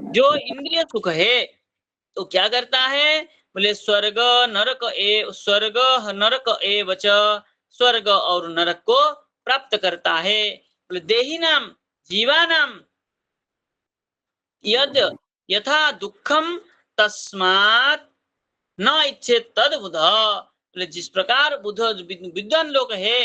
जो इंद्रिय सुख है, तो क्या करता है? बोले स्वर्ग नरक स्वर्ग नरक एव च, स्वर्ग और नरक को प्राप्त करता है। बोले देही नाम, जीवानाम यद यथा दुखम तस्मात् न इच्छे तद बुध। बोले जिस प्रकार बुध विद्वान लोग है,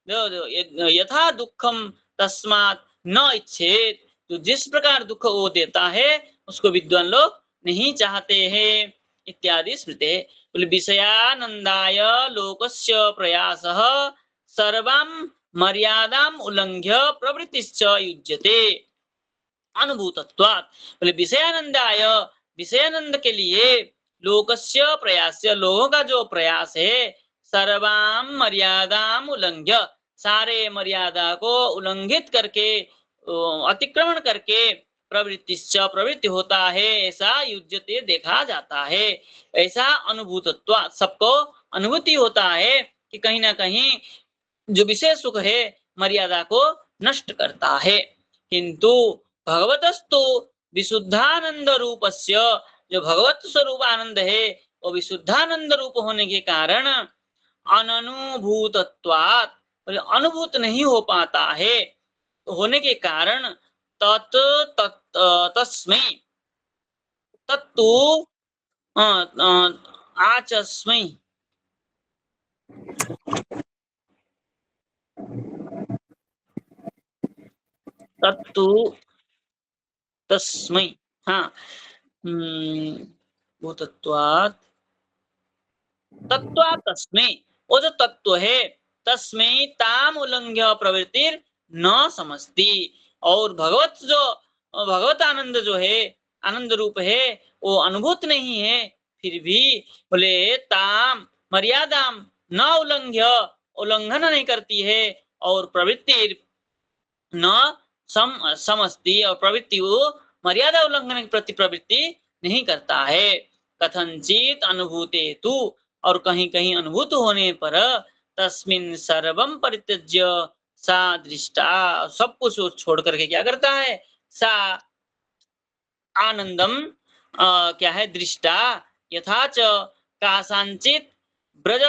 यथा दुखम तस्मात् न इच्छेत, तो जिस प्रकार दुख वो देता है उसको विद्वान लोग नहीं चाहते हैं इत्यादि स्मृते। बोले विषयानंदाय लोकस्य प्रयासः सर्वां मर्यादाम उल्लंघ्य प्रवृत्तिश्च युज्यते अनुभूतत्वात्। बोले विषयानंदाय, विषयानंद के लिए लोकस्य प्रयास, लोगों का जो प्रयास है, सर्वाम मर्यादाम उल्लंघ्य, सारे मर्यादा को उल्लंघित करके, अतिक्रमण करके, प्रवृत्तिश्च प्रवृत्ति होता है, ऐसा युज्यते देखा जाता है, ऐसा अनुभूतत्वात् सबको अनुभूति होता है कि कहीं ना कहीं जो विशेष सुख है मर्यादा को नष्ट करता है। किंतु भगवतस्तु विशुद्धानंद रूपस्य, जो भगवत स्वरूप आनंद है वो विशुद्धानंद रूप होने के कारण अननुभूतत्वात्, अनुभूत नहीं हो पाता है, होने के कारण तत् तस्मै तत्तु आचस्मै, तत्तु तस्मै, हाँ, भूतत्वात् तत्वा तस्मै, वो जो तत्व है, तस्मै ताम उल्लंघ्य प्रवृत्तिर न समझती। और भगवत जो भगवत आनंद जो है, आनंद रूप है, वो अनुभूत नहीं है, फिर भी बोले ताम मर्यादाम न उल्लंघ्य, उल्लंघन नहीं करती है, और प्रवृत्ति न समझती, और प्रवृत्ति वो मर्यादा उल्लंघन के प्रति प्रवृत्ति नहीं करता है। कथंचित अनुभूते तु, और कहीं कहीं अनुभूत होने पर तस्मिन् सर्वं परित्यज्य सा दृष्टा, सब कुछ छोड़ करके क्या करता है? सा आनंदम क्या है? दृष्टा यथा च कासांचित ब्रज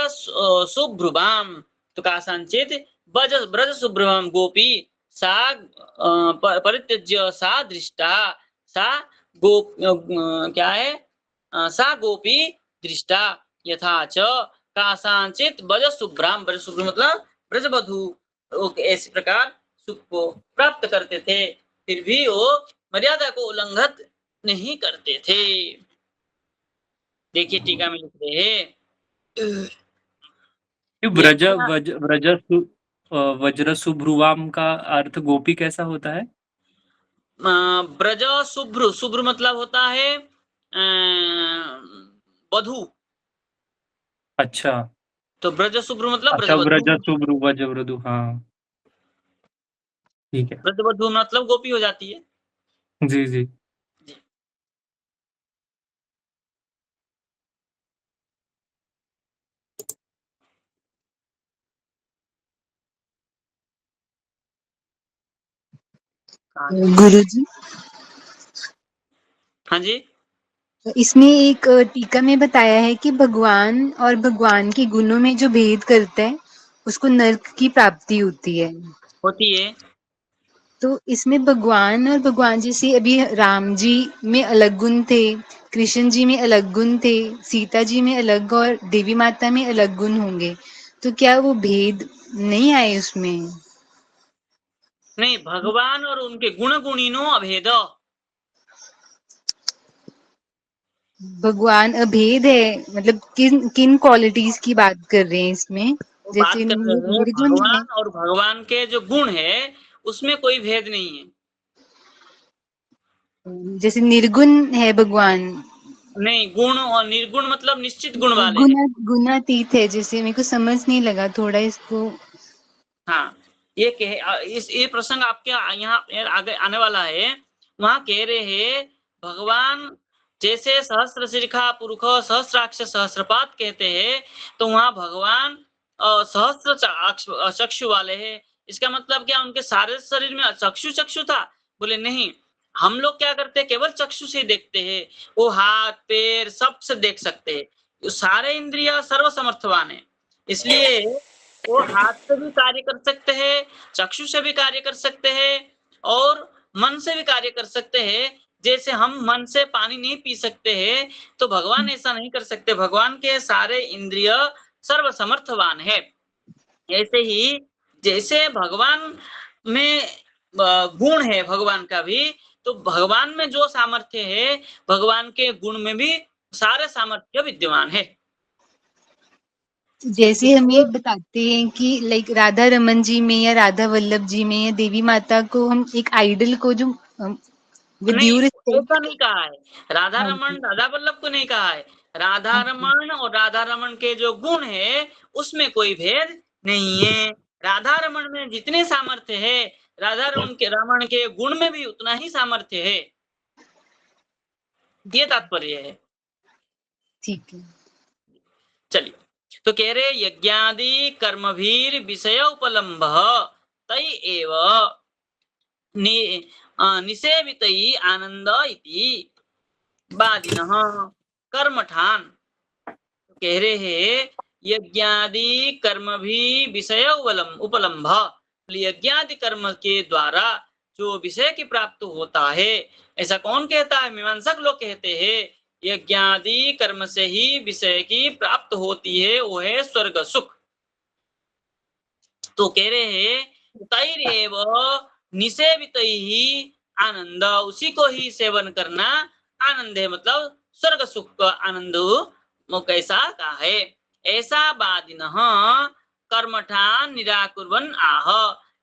सुभ्रुवाम, तो कासांचित ब्रज सुभ्रुवाम गोपी सा परित्यज्य सा दृष्टा, सा क्या है? सा गोपी दृष्टा यथा च कासांचित ब्रज शुभ्राम, ब्रज शुभ्र मतलब ब्रजवधु, ऐसे प्रकार सुख को प्राप्त करते थे, फिर भी वो मर्यादा को उल्लंघित नहीं करते थे। देखिए टीका में लिख रहे हैं ब्रज वज्र सुभ्रुवाम का अर्थ गोपी कैसा होता है? ब्रज शुभ्र, शुभ्र मतलब होता है वधु। अच्छा, तो ब्रज शुभ्र मतलब अच्छा, ब्रजवधु। व्रज शुभ्रु वज्रवधु, हाँ ठीक है। ब्रजवधु मतलब गोपी हो जाती है। जी जी। गुरुजी, हाँ जी। तो इसमें एक टीका में बताया है कि भगवान और भगवान के गुणों में जो भेद करता है उसको नर्क की प्राप्ति होती है। होती है। तो इसमें भगवान और भगवान जैसे अभी राम जी में अलग गुण थे, कृष्ण जी में अलग गुण थे, सीता जी में अलग और देवी माता में अलग गुण होंगे, तो क्या वो भेद नहीं आए उसमें? नहीं, भगवान और उनके गुण गुणिनो अभेद। भगवान अभेद है, मतलब किन किन क्वालिटीज की बात कर रहे हैं इसमें? वो बात जैसे कर रहे हैं निर्गुण है, भगवान और भगवान के जो गुण है उसमें कोई भेद नहीं है। जैसे निर्गुण है भगवान, नहीं, गुण और निर्गुण मतलब निश्चित गुण वाले हैं। गुणातीत है, जैसे मेरे को समझ नहीं लगा थोड़ा इसको। हाँ, ये इस ये प्रसंग आपके यहाँ आगे आने वाला है। वहां कह रहे हैं भगवान जैसे सहस्त्र शिखा पुरुष सहस्राक्ष सहस्रपात कहते हैं, तो वहां भगवान सहस्त्र चक्षु वाले हैं। इसका मतलब क्या उनके सारे शरीर में चक्षु चक्षु था? बोले नहीं, हम लोग क्या करते हैं, केवल चक्षु से देखते हैं। वो हाथ पैर सब से देख सकते हैं। तो सारे इंद्रिय सर्वसमर्थवान है, इसलिए वो हाथ से भी कार्य कर सकते हैं, चक्षु से भी कार्य कर सकते हैं और मन से भी कार्य कर सकते हैं। जैसे हम मन से पानी नहीं पी सकते हैं, तो भगवान ऐसा नहीं कर सकते। भगवान के सारे इंद्रिय सर्वसमर्थवान है। ऐसे ही जैसे भगवान में गुण है भगवान का भी, तो भगवान में जो सामर्थ्य है भगवान के गुण में भी सारे सामर्थ्य विद्यमान है। जैसे हम ये बताते हैं कि लाइक राधा रमन जी में या राधा वल्लभ जी में या देवी माता को हम एक आइडल को जो विद नहीं, ड्यू ऐसा रिस्पेक्ट, नहीं कहा है। राधा हाँ रमन जी, राधा वल्लभ को नहीं कहा है। राधा हाँ जी, रमन और राधा रमन के जो गुण है उसमें कोई भेद नहीं है। राधा रमन में जितने सामर्थ्य है राधा रमन के गुण में भी उतना ही सामर्थ्य है। ये तात्पर्य है। ठीक है। चलिए, तो कह रहे यज्ञादि कर्मभीर विषय उपलम्भ तय एव निसेवितई आनंद इति वादिनः कर्मठान। कह रहे हैं यज्ञादि कर्म भी विषय उपलम्भ, यज्ञादि कर्म के द्वारा जो विषय की प्राप्त होता है, ऐसा कौन कहता है? मीमांसक लोग कहते हैं यज्ञादि कर्म से ही विषय की प्राप्त होती है, वो है स्वर्ग सुख। तो कह रहे हैं तैरेव निसेवित ही आनंद, उसी को ही सेवन करना आनंद है, मतलब स्वर्ग सुख का आनंद कैसा का है। ऐसा वादिन कर्मठान निराकुर्वन आह,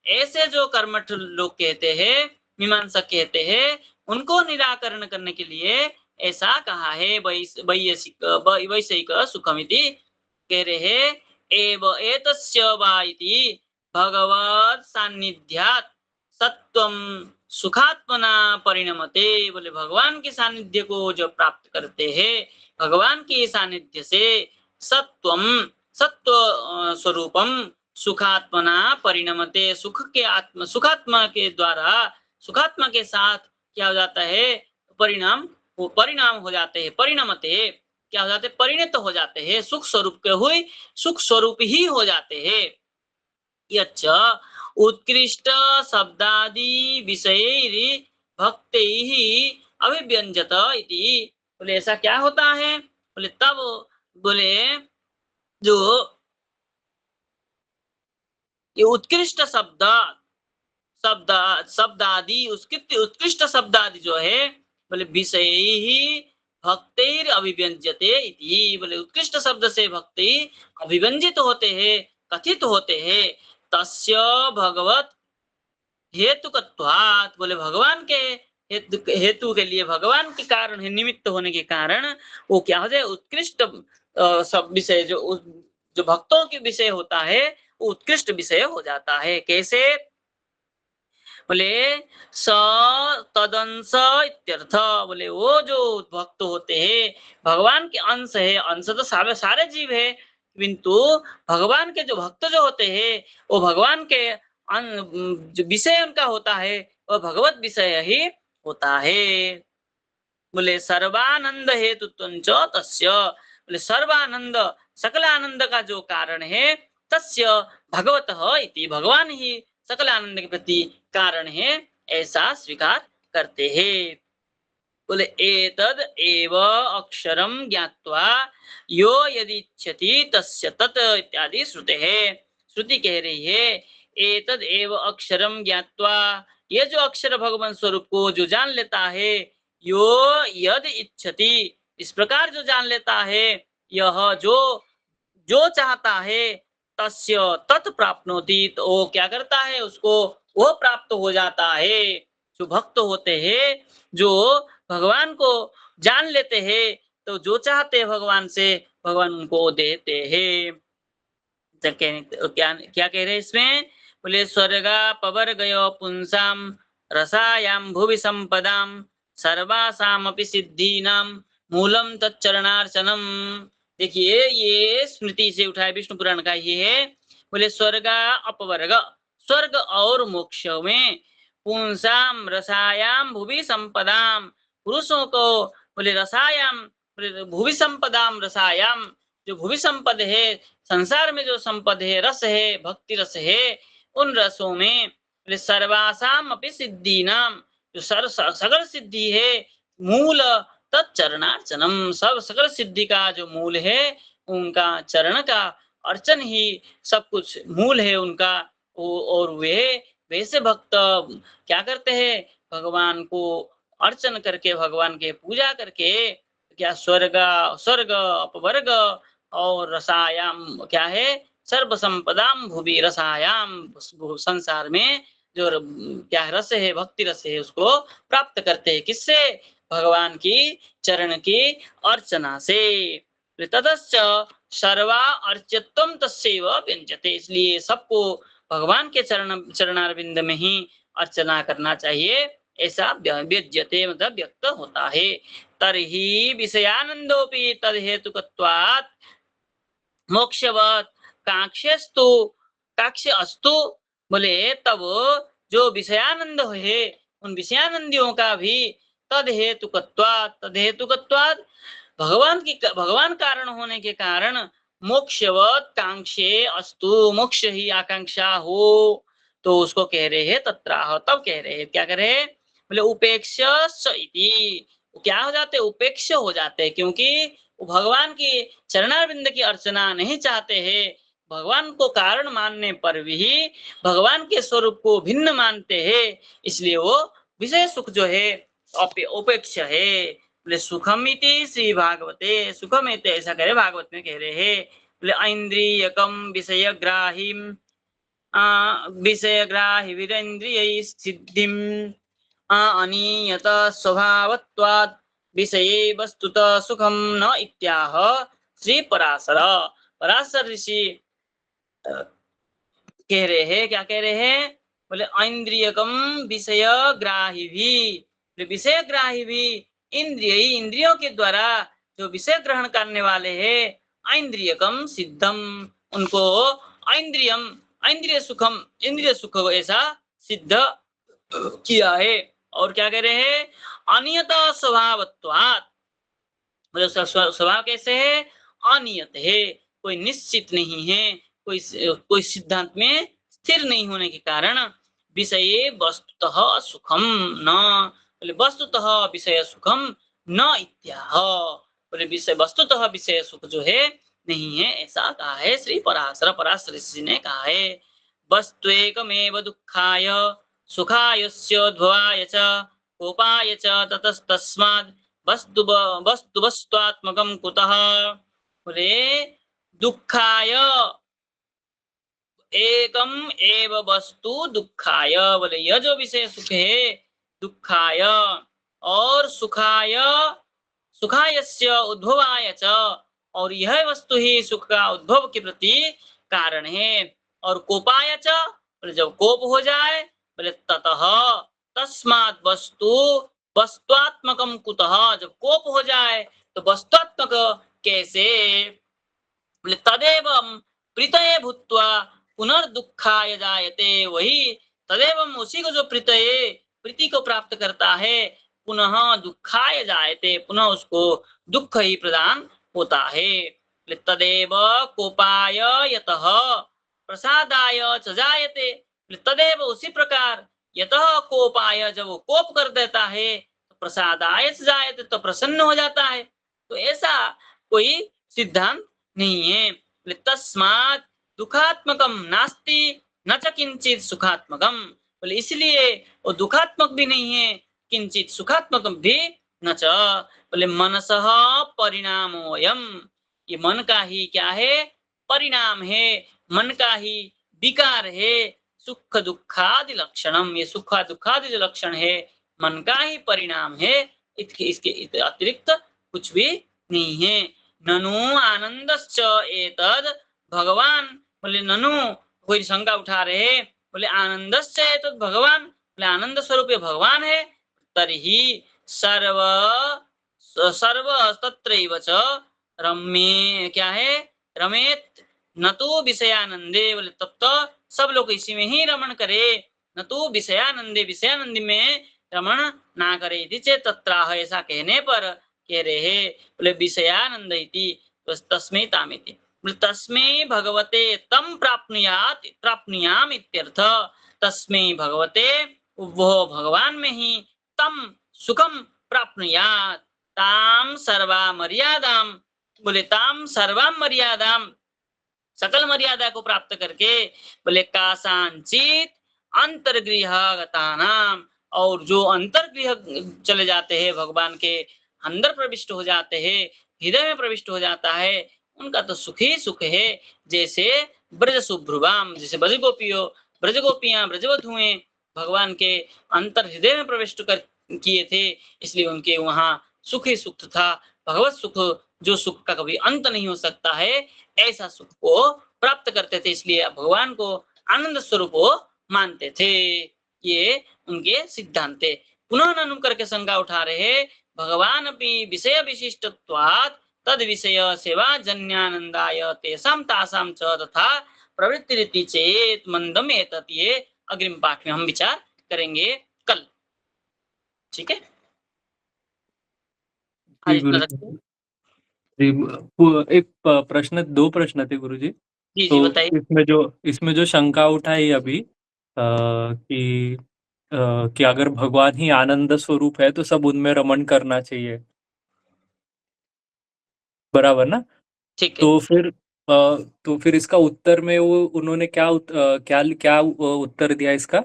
ऐसे जो कर्मठ लोग कहते हैं, मीमांसक कहते हैं, उनको निराकरण करने के लिए ऐसा कहा है वैषयिक सुखमिति। कह रहे हैं एव एतस्य वा इति भगवत सान्निध्यात् सत्वम सुखात्मना परिणमते। बोले भगवान के सानिध्य को जो प्राप्त करते हैं, भगवान के सानिध्य से सत्वम सत्व स्वरूपम सुखात्मना परिणमते, सुखात्मा के द्वारा सुखात्मा के साथ क्या हो जाता है? परिणाम, वो परिणाम हो जाते हैं, परिणमते क्या हो जाते हैं? परिणत हो जाते हैं, सुख स्वरूप के हुए सुख स्वरूप ही हो जाते हैं। यच्च उत्कृष्ट शब्दादि विषयैरि भक्तैः अभिव्यंजत इति। बोले ऐसा क्या होता है? बोले तब, बोले जो ये उत्कृष्ट शब्द शब्दादि उत्कृष्ट शब्दादि जो है, बोले विषय ही भक्तिर अभिव्यंजते इति। बोले उत्कृष्ट शब्द से भक्ति अभिव्यंजित होते हैं, कथित होते हैं। तस्य भगवत हेतुकत्वात्, बोले भगवान के हेतु के लिए, भगवान के कारण है, निमित्त होने के कारण वो क्या हो जाए? उत्कृष्ट सब विषय जो जो भक्तों के विषय होता है वो उत्कृष्ट विषय हो जाता है। कैसे? बोले स तदंश इत्यर्थ। बोले वो जो भक्त होते हैं भगवान के अंश है, अंश तो सारे सारे जीव है, किंतु भगवान के जो भक्त जो होते हैं वो भगवान के जो विषय उनका होता है वह भगवत विषय ही होता है। बोले सर्वानंद हेतुत्वंच तस्य। बोले सर्वानंद सकल आनंद का जो कारण है तस्य भगवतः इति, भगवान ही सकल आनंद के प्रति कारण है ऐसा स्वीकार करते हैं। बोले एतद एव अक्षरम ज्ञात्वा यो यदि इच्छति तस्य तत् इत्यादि श्रुते है। श्रुति कह रही है एतद एव अक्षरम ज्ञात्वा, ये जो अक्षर भगवान स्वरूप को जो जान लेता है, यो यद इच्छति इस प्रकार जो जान लेता है, यह जो जो चाहता है, तस्य तत् प्राप्नोति तो वो क्या करता है उसको वो प्राप्त हो जाता है। जो भक्त होते हैं जो भगवान को जान लेते हैं तो जो चाहते हैं भगवान से भगवान उनको देते हैं। क्या क्या कह रहे हैं इसमें? बोले स्वर्गा पवर गयो पुंसाम रसायाम भुवि संपदाम सर्वासामपि सिद्धीनाम मूलम तच्चरणार्चनम। देखिए ये स्मृति से उठाए विष्णु पुराण का ये है। बोले स्वर्गा अपवर्ग, स्वर्ग और मोक्ष में, पुंसाम रसायाम भुवि संपदाम, पुरुषों को बोले रसायाम, भुवि संपदाम रसायाम, जो भुवि संपद है संसार में जो संपद है रस है भक्ति रस है, उन रसों में बोले सर्वासाम अपि सिद्धीनाम, जो सगल सिद्धि है मूल तच्चरणार्चनम, सब सकल सिद्धि का जो मूल है उनका चरण का अर्चन ही सब कुछ मूल है उनका। और वे वैसे भक्त क्या करते हैं भगवान को अर्चन करके भगवान के पूजा करके क्या स्वर्ग स्वर्ग अपवर्ग और रसायाम क्या है सर्व संपदाम भुवि रसायाम, संसार में जो क्या रस है भक्ति रस है उसको प्राप्त करते हैं। किससे? भगवान की चरण की अर्चना से। ततश्च सर्वा अर्चित्वम तस्यैव व्यंजते, इसलिए सबको भगवान के चरणारविंद में ही अर्चना करना चाहिए ऐसा व्यज्यते मतलब व्यक्त होता है। तरहि विषयानंदोपि तद हेतुकत्वात् मोक्षवत् कांक्षेस्तु काक्ष्य अस्तु। बोले तब जो विषयानंद है उन विषयानंदियों का भी तद हेतुकत्वात् भगवान कारण होने के कारण मोक्षवत् कांक्षे अस्तु, मोक्ष ही आकांक्षा हो तो उसको कह रहे हैं तत्राह, तब कह रहे हैं क्या कह रहे हैं? बोले उपेक्ष इति, क्या हो जाते उपेक्ष हो जाते हैं क्योंकि वो भगवान की चरणारविंद की अर्चना नहीं चाहते हैं। भगवान को कारण मानने पर भी भगवान के स्वरूप को भिन्न मानते हैं, इसलिए वो विषय सुख जो है उपेक्ष है। बोले सुखम इति श्री भागवते, सुखम इति ऐसा करे भागवत में कह रहे हैं। बोले ऐन्द्रियकम विषयग्राहिम विषयग्राहि वीरेन्द्रिय सिद्धिम अनियत स्वभावत्वात् विषये वस्तुत सुखम न इत्याह श्री पराशर ऋषि कह रहे हैं। क्या कह रहे हैं? बोले ऐन्द्रियकम विषय ग्राही भी, विषय ग्राही भी इंद्रियों के द्वारा जो विषय ग्रहण करने वाले हैं, ऐन्द्रियकम सिद्धम उनको ऐन्द्रियम इंद्रिय सुख ऐसा सिद्ध किया है। और क्या कह रहे हैं? अनियत स्वभावत्वात्, मतलब स्वभाव कैसे है? अनियत है, कोई निश्चित नहीं है, कोई सिद्धांत में स्थिर नहीं होने के कारण विषये वस्तुतः सुखम न, बोले वस्तुतः विषय सुखम न इत्याह, बोले विषय वस्तुतः विषय सुख जो है नहीं है ऐसा कहा है श्री पराशर ऋषि ने कहा है। वस्त्वेकमेव दुःखाय सुखायस्योद्भवाय च कोपाय च ततस्तस्माद् वस्तुवस्त्वात्मकं कुतः। बोले दुःखाय एकम एव वस्तु दुःखाय, बोले यह जो विषय सुख है दुःखाय और सुखाय सुखायस्य उद्भवाय च और यह वस्तु ही सुख का उद्भव के प्रति कारण है। और कोपाय च, बोले जब कोप हो जाए, बोले ततः तस्मात् वस्तु वस्तुत्मकम कुतः, जब कोप हो जाए तो वस्तुत्मक कैसे, बोले तदेवं प्रीतये भूत्वा पुनर्दुःखाय जायते, वही तदेवं उसी को जो प्रीतये प्रीति को प्राप्त करता है, पुनः दुःखाय जायते, पुनः उसको दुख ही प्रदान होता है। बोले तदेव कोपाय यतः प्रसादाय च जायते, बोले तदेव उसी प्रकार यतः कोपाय, जब वो कोप कर देता है तो प्रसादाय च जायते, तो प्रसन्न हो जाता है। तो ऐसा कोई सिद्धांत नहीं है। बोले तस्मात् दुखात्मकम नास्ति न च किंचित सुखात्मकम, बोले इसलिए वो दुखात्मक भी नहीं है, किंचित सुखात्मकम भी न च। बोले मनसः परिणामोऽयम्, ये मन का ही क्या है, परिणाम है, मन का ही विकार है। सुख दुखादि लक्षणम, ये सुख दुखादि जो लक्षण है मन का ही परिणाम है, इसके अतिरिक्त कुछ भी नहीं है। ननु आनंदश्च एतद भगवान, बोले ननु, कोई शंका उठा रहे, बोले आनंदश्च एतद भगवान, बोले आनंद स्वरूप भगवान है, तर्हि सर्व सर्व तत्रैव च रम्ये, क्या है, रमेत न तो विषयानंदे, बोले तब तो सब लोग इसी में ही रमण करे, न तो विषयानंदे, विषयानंद में रमण ना करे। इति चेत् तत्राह, ऐसा कहने पर कह रहे हैं, बोले विषयानंद इति तस्मै तामिति, बोले तस्मै भगवते तम प्राप्नुयात् प्राप्नुयाम इत्यर्थ, तस्मै भगवते, वो भगवान में ही तम सुखम प्राप्नुयात्, ताम सर्वा मर्यादाम, बोले ताम सर्वा मर्यादाम, सकल मर्यादा को प्राप्त करके, बोले कासांचित अंतर्गृहगतानाम, और जो अंतर्गृह चले जाते हैं, भगवान के अंदर प्रविष्ट हो जाते हैं, हृदय में प्रविष्ट हो जाता है, उनका तो सुख ही सुख है। जैसे ब्रज सुभ्रुवाम, जैसे ब्रज गोपियों, ब्रज गोपियां, ब्रजवधुएं भगवान के अंतर हृदय में प्रविष्ट कर किए थे, इसलिए उनके वहां सुख ही सुख था। भगवत सुख, जो सुख का कभी अंत नहीं हो सकता है, ऐसा सुख को प्राप्त करते थे, इसलिए भगवान को आनंद स्वरूप मानते थे। ये उनके सिद्धांत थे। पुनः ननु करके शंका उठा रहे, भगवान अपि विषय विशिष्टत्वात् तद विषय सेवा जन्यानंदाय तेषां तासां च तथा प्रवृत्तिरिति चेत मंदम एतत्, ये अग्रिम पाठ में हम विचार करेंगे कल। ठीक है, आज इतना रखते हैं। जी, एक प्रश्न, दो प्रश्न थे गुरुजी। जी तो बताइए। इसमें जो शंका उठाई अभी, कि अगर भगवान ही आनंद स्वरूप है तो सब उनमें रमण करना चाहिए, बराबर ना? ठीक है, तो फिर इसका उत्तर में वो उन्होंने क्या उत्तर दिया इसका,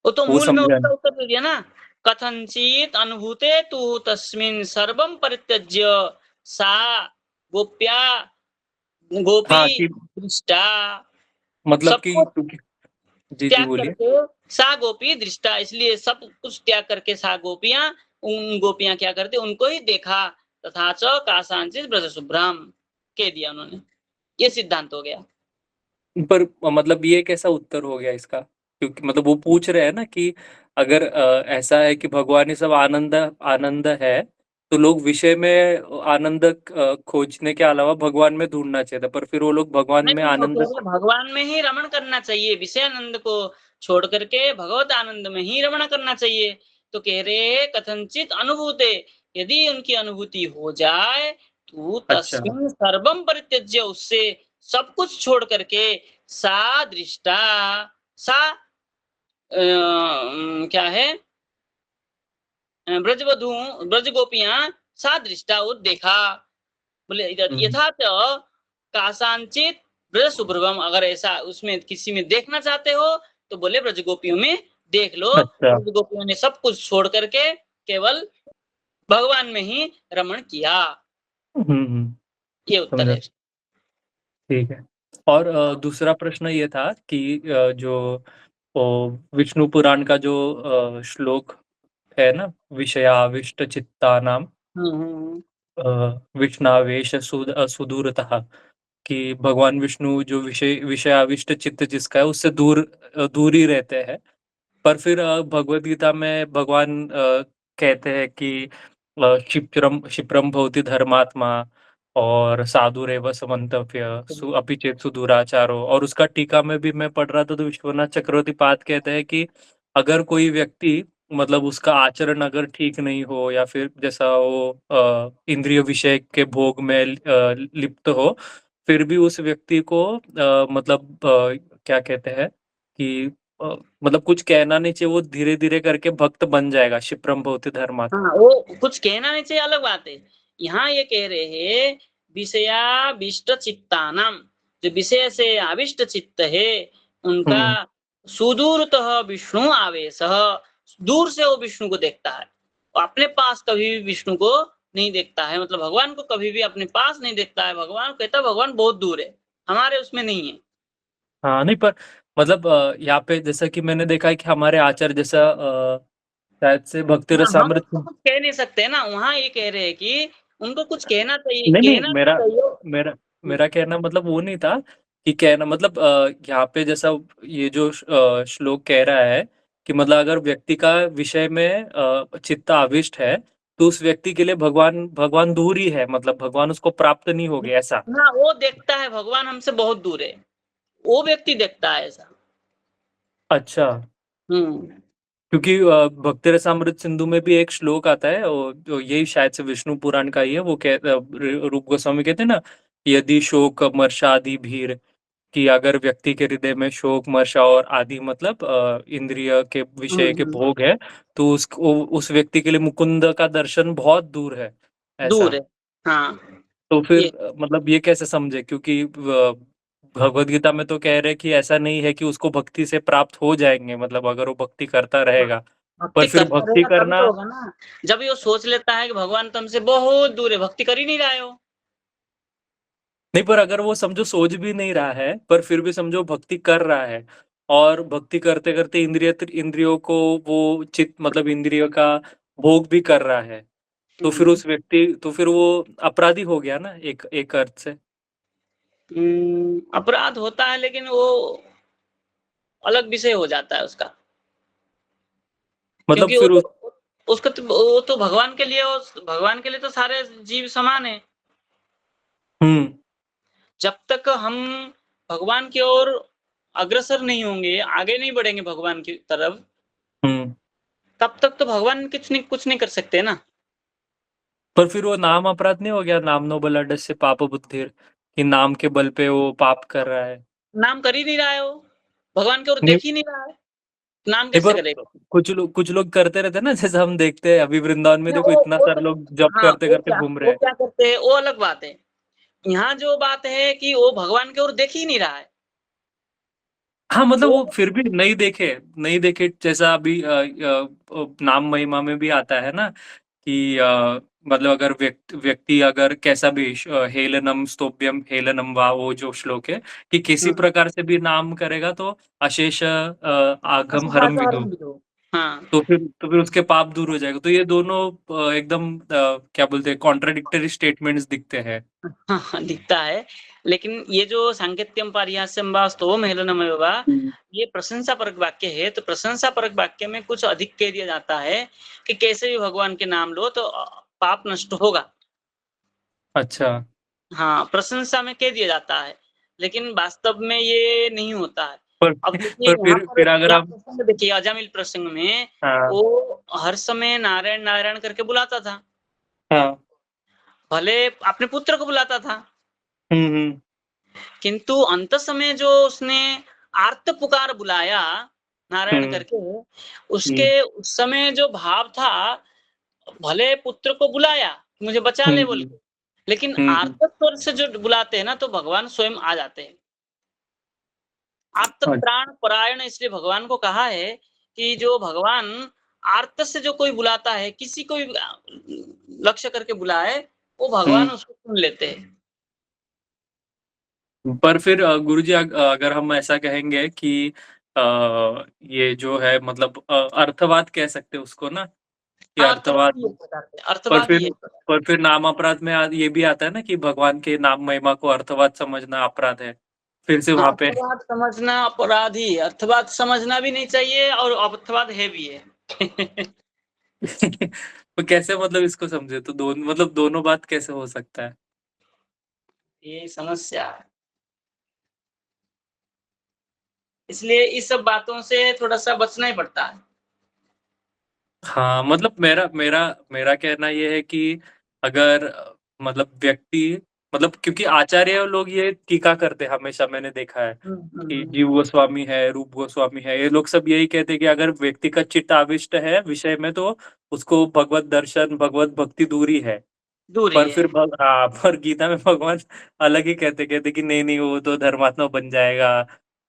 वो तो वो मूल में समझा उसका नहीं। उत्तर दे दिया ना, कथंचित अनुभूते तु तस्मिन् सर्वं परित्यज्य सा गोप्या गोपी हाँ, कि दृष्टा, मतलब कि सबको जी जी त्याग बोलिए। करके सा गोपी दृष्टा, इसलिए सब कुछ त्याग करके सा गोपियां, उन गोपियां क्या करते, उनको ही देखा। तथा च कासांचित ब्रज शुभ्राम कह दिया उन्होंने, ये सिद्धांत हो गया। पर मतलब ये कैसा उत्तर हो गया इसका, क्योंकि मतलब वो पूछ रहे हैं ना कि अगर ऐसा है कि भगवान ही सब आनंद आनंद है, तो लोग विषय में आनंद खोजने के अलावा भगवान में ढूंढना चाहिए था, पर फिर वो लोग भगवान में नहीं, वो कह आनंद। रहे भगवान में ही रमण करना चाहिए, विषय आनंद को छोड़ करके भगवत आनंद में ही रमण करना चाहिए। तो कह रहे कथनचित अनुभूते, यदि उनकी अनुभूति हो जाए तो अच्छा। तस्मिन् सर्वम परित्यज्य, उससे सब कुछ छोड़ करके सा दृष्टा, सा क्या है, ब्रजवधू ब्रज गोपियां सा दृष्टा, वो देखा। बोले यथा च कासांचित ब्रज सुभ्रवम, अगर ऐसा उसमें किसी में देखना चाहते हो तो बोले ब्रज गोपियों में देख लो। अच्छा। ब्रज गोपियों ने सब कुछ छोड़ करके केवल भगवान में ही रमण किया, ये उत्तर समझा। है। ठीक है। और दूसरा प्रश्न ये था कि जो विष्णु पुराण का जो श्लोक है ना, विषयाविष्ट चित्तानाम, हम्म, विष्णावेश सुदूरतः, कि भगवान विष्णु जो विषयाविष्ट चित्त जिसका है उससे दूर ही रहते हैं। पर फिर भगवद गीता में भगवान कहते हैं कि क्षिप्रम भवति धर्मात्मा और साधुरेव समन्तव्य अपि चेत् सुदुराचारो। और उसका टीका में भी मैं पढ़ रहा था तो विश्वनाथ चक्रवर्ती पाद कहते हैं कि अगर कोई व्यक्ति मतलब उसका आचरण अगर ठीक नहीं हो या फिर जैसा वो इंद्रिय विषय के भोग में लिप्त हो, फिर भी उस व्यक्ति को मतलब क्या कहते हैं कि मतलब कुछ कहना नहीं चाहिए, वो धीरे-धीरे करके भक्त बन जाएगा, क्षिप्रम भवति धर्मात्मा। हाँ, वो कुछ कहना नहीं चाहिए, अलग बात है। यहाँ ये कह रहे हैं विषयाविष्ट चित्तानाम, जो विषय से आविष्ट चित्त है उनका हुँ। सुदूरतः विष्णु आवेशः, दूर से वो विष्णु को देखता है। वो अपने पास कभी भी विष्णु को नहीं देखता है, मतलब भगवान को कभी भी अपने पास नहीं देखता है। भगवान कहता है भगवान बहुत दूर है, हमारे उसमें नहीं है। हाँ, नहीं पर मतलब यहाँ पे जैसा कि मैंने देखा है कि हमारे आचार्य जैसा शायद से भक्ति हाँ, हम रसामृत। उसको कुछ कह नहीं सकते ना, वहाँ ये कह रहे हैं कि उनको कुछ कहना चाहिए, नहीं, नहीं, कहना नहीं मेरा चाहिए। मेरा मेरा कहना मतलब वो नहीं था कि कहना मतलब यहाँ पे जैसा ये जो श्लोक कह रहा है कि मतलब अगर व्यक्ति का विषय में चित्त आविष्ट है, तो उस व्यक्ति के लिए भगवान भगवान दूर ही है, मतलब भगवान उसको प्राप्त नहीं होंगे ऐसा। ना वो देखता है भगवान हमसे बहुत दूर है, वो व्यक्ति देखता है ऐसा। अच्छा। हम्म। क्योंकि भक्ति रसामृत सिंधु में भी एक श्लोक आता है और जो यही शायद से विष्णु पुराण का ही है, वो रूप गोस्वामी कहते हैं ना, यदि शोक मर्षादि भीर, कि अगर व्यक्ति के हृदय में शोक मर्षा और आदि मतलब इंद्रिय के विषय के हम्म, भोग है, तो उस व्यक्ति के लिए मुकुंद का दर्शन बहुत दूर है दूर ऐसा। है। हाँ, तो फिर ये मतलब ये कैसे समझे, क्योंकि भगवत गीता में तो कह रहे हैं कि ऐसा नहीं है कि उसको भक्ति से प्राप्त हो जाएंगे, मतलब अगर वो भक्ति करता हाँ, रहेगा। पर भक्ति फिर करता भक्ति रहेगा तभी करना। तो होगा ना। जब ये सोच लेता है कि भगवान तो हमसे बहुत दूर है, भक्ति कर ही नहीं रहा हो। नहीं, पर अगर वो समझो सोच भी नहीं रहा है पर फिर भी समझो भक्ति कर रहा है, और भक्ति करते करते इंद्रियों को वो चित मतलब इंद्रियों का भोग भी कर रहा है, तो फिर हम्म, उस व्यक्ति तो फिर वो अपराधी हो गया ना एक एक अर्थ से। अपराध होता है लेकिन वो अलग विषय हो जाता है उसका, मतलब क्योंकि वो फिर तो उसका तो वो तो भगवान के लिए, भगवान के लिए तो सारे जीव समान है। हम्म। जब तक हम भगवान की ओर अग्रसर नहीं होंगे, आगे नहीं बढ़ेंगे भगवान की तरफ, हम्म। तब तक तो भगवान कुछ नहीं कर सकते ना। पर फिर वो नाम अपराध नहीं हो गया, नाम नो बलाढ्य पाप बुद्धिर, कि नाम के बल पे वो पाप कर रहा है। नाम कर ही नहीं रहा है वो, भगवान की ओर नहीं, देख ही नहीं रहा है, नाम नहीं, कैसे पर करेगा? कुछ लोग करते रहते हैं ना, जैसे हम देखते हैं अभी वृंदावन में ना देखो इतना वो सारे तो लोग जप हाँ, करते करते घूम रहे वो हैं। क्या करते हैं वो अलग बात है। यहाँ जो बात है कि वो भगवान की ओर देख ही नहीं रहा है। हाँ, मतलब वो वो फिर भी नहीं देखे जैसा अभी नाम महिमा में भी आता है ना कि मतलब अगर व्यक्ति अगर कैसा भी हेलनम स्तोभ्यम हेलनम वा, वो जो श्लोक है कि किसी हम्म, प्रकार से भी नाम करेगा तो अशेष आगम हरम विदु, असाधारण भी हो। हाँ, तो फिर उसके पाप दूर हो जाएगा। तो ये दोनों एकदम क्या बोलते हैं, कॉन्ट्राडिक्टरी स्टेटमेंट्स दिखते हैं। हाँ, हाँ, दिखता है। लेकिन ये जो सांकेत्यम पारिहास्यम वा स्तवम हेलनमेव वा, हम्म। ये प्रशंसा परक वाक्य है, तो प्रशंसा परक वाक्य में कुछ अधिक कह दिया जाता है कि कैसे भी भगवान के नाम लो तो पाप नष्ट होगा। अच्छा। हाँ, प्रशंसा में कह दिया जाता है, लेकिन वास्तव में ये नहीं होता है। पर अब देखिए पर यहाँ पर फिर अगर यहाँ आप। प्रसंग देखिए, अजामिल प्रसंग में हाँ। वो हर समय नारायण नारायण करके बुलाता था, हाँ। भले अपने पुत्र को बुलाता था, हम्म। हम्म। किंतु अंत समय जो उसने आर्त पुकार बुलाया नारायण हम्म। करके, उसके हम्म। उस समय जो भाव था, भले पुत्र को बुलाया मुझे बचा ले बोल हम्म। के, लेकिन हम्म। आर्त स्वर से जो बुलाते हैं ना तो भगवान स्वयं आ जाते हैं। आर्त अच्छा। त्राण परायण इसलिए भगवान को कहा है कि जो भगवान आर्त से जो कोई बुलाता है, किसी को भी लक्ष्य करके बुलाए, वो भगवान हम्म। उसको सुन लेते हैं। पर फिर गुरुजी अगर हम ऐसा कहेंगे कि ये जो है मतलब अर्थवाद कह सकते हैं उसको ना, कि हाँ, अर्थवाद। ये बताते हैं, पर अर्थवाद फिर ये पर फिर नाम अपराध में ये भी आता है ना कि भगवान के नाम महिमा को अर्थवाद समझना अपराध है। फिर से हाँ, वहां पे अर्थवाद समझना अपराध ही है, अर्थवाद समझना भी नहीं चाहिए और अर्थवाद है भी है। तो कैसे मतलब इसको समझे तो दोनों मतलब दोनों बात कैसे हो सकता है? ये समस्या है। इसलिए इस सब बातों से थोड़ा-सा बचना ही पड़ता है। हाँ, मतलब मेरा मेरा मेरा कहना ये है कि अगर मतलब व्यक्ति मतलब क्योंकि आचार्य लोग ये टीका करते हैं हमेशा मैंने देखा है हुँ, हुँ, कि हुँ। जीव गोस्वामी है, रूप गोस्वामी है, ये लोग सब यही कहते हैं कि अगर व्यक्ति का चित्त आविष्ट है विषय में तो उसको भगवत दर्शन, भगवत भक्ति दूरी है। दूर ही पर है। फिर पर गीता में भगवान अलग ही कहते कि नहीं-नहीं वो तो धर्मात्मा बन जाएगा,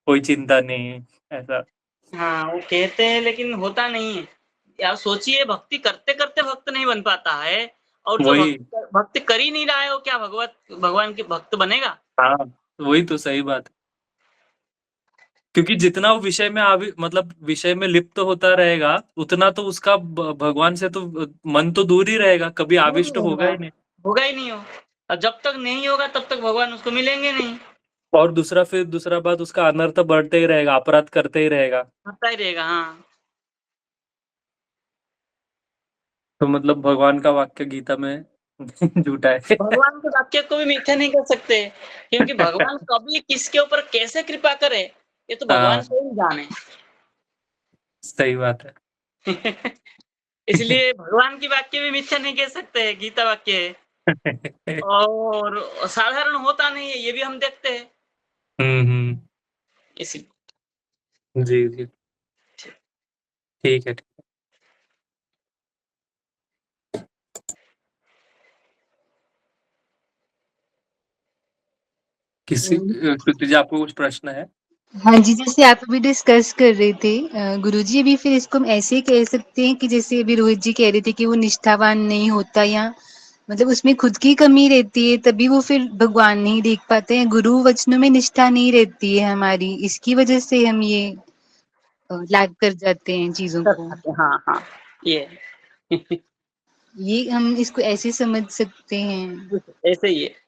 कोई चिंता नहीं, ऐसा। हाँ, वो कहते हैं लेकिन होता नहीं है। आप सोचिए भक्ति करते-करते भक्त नहीं बन पाता है और जो वही, भक्ति कर ही नहीं रहा है वो क्या भगवान के भक्त बनेगा? हाँ, वही तो सही बात है। क्योंकि जितना वो विषय में मतलब विषय में लिप्त होता रहेगा, उतना तो उसका भगवान से तो मन तो दूर ही रहेगा, कभी दूर ही आविष्ट होगा रहेगा, ही नहीं। होगा ही नहीं वो। और जब तक नहीं होगा तब तक भगवान उसको मिलेंगे नहीं, और दूसरा बात उसका अनर्थ बढ़ते ही रहेगा, अपराध करते ही रहेगा। होता ही रहेगा। हाँ, तो मतलब भगवान का वाक्य गीता में झूठा है। भगवान के वाक्य को भी मीठा नहीं कर सकते क्योंकि भगवान कभी किसके ऊपर कैसे कृपा करे, ये तो भगवान हाँ, स्वयं जाने। सही बात है। इसलिए भगवान की वाक्य भी मिथ्या नहीं कह सकते, गीता वाक्य है। और साधारण होता नहीं है, ये भी हम देखते हैं। हुँ। इसी जी, जी। ठीक है। श्रुति जी आपको कुछ प्रश्न है? हाँ जी, जैसे आप अभी डिस्कस कर रहे थे गुरुजी, अभी फिर इसको हम ऐसे कह सकते हैं कि जैसे अभी रोहित जी कह रहे थे कि वो निष्ठावान नहीं होता या मतलब उसमें खुद की कमी रहती है, तभी वो फिर भगवान नहीं देख पाते हैं। गुरु वचनों में निष्ठा नहीं रहती है हमारी, इसकी वजह से हम ये लैग कर जाते हैं चीज़ों कर को। पाते हैं। हाँ, हाँ, ये है। ये हम इसको ऐसे समझ सकते हैं। ऐसे ही है।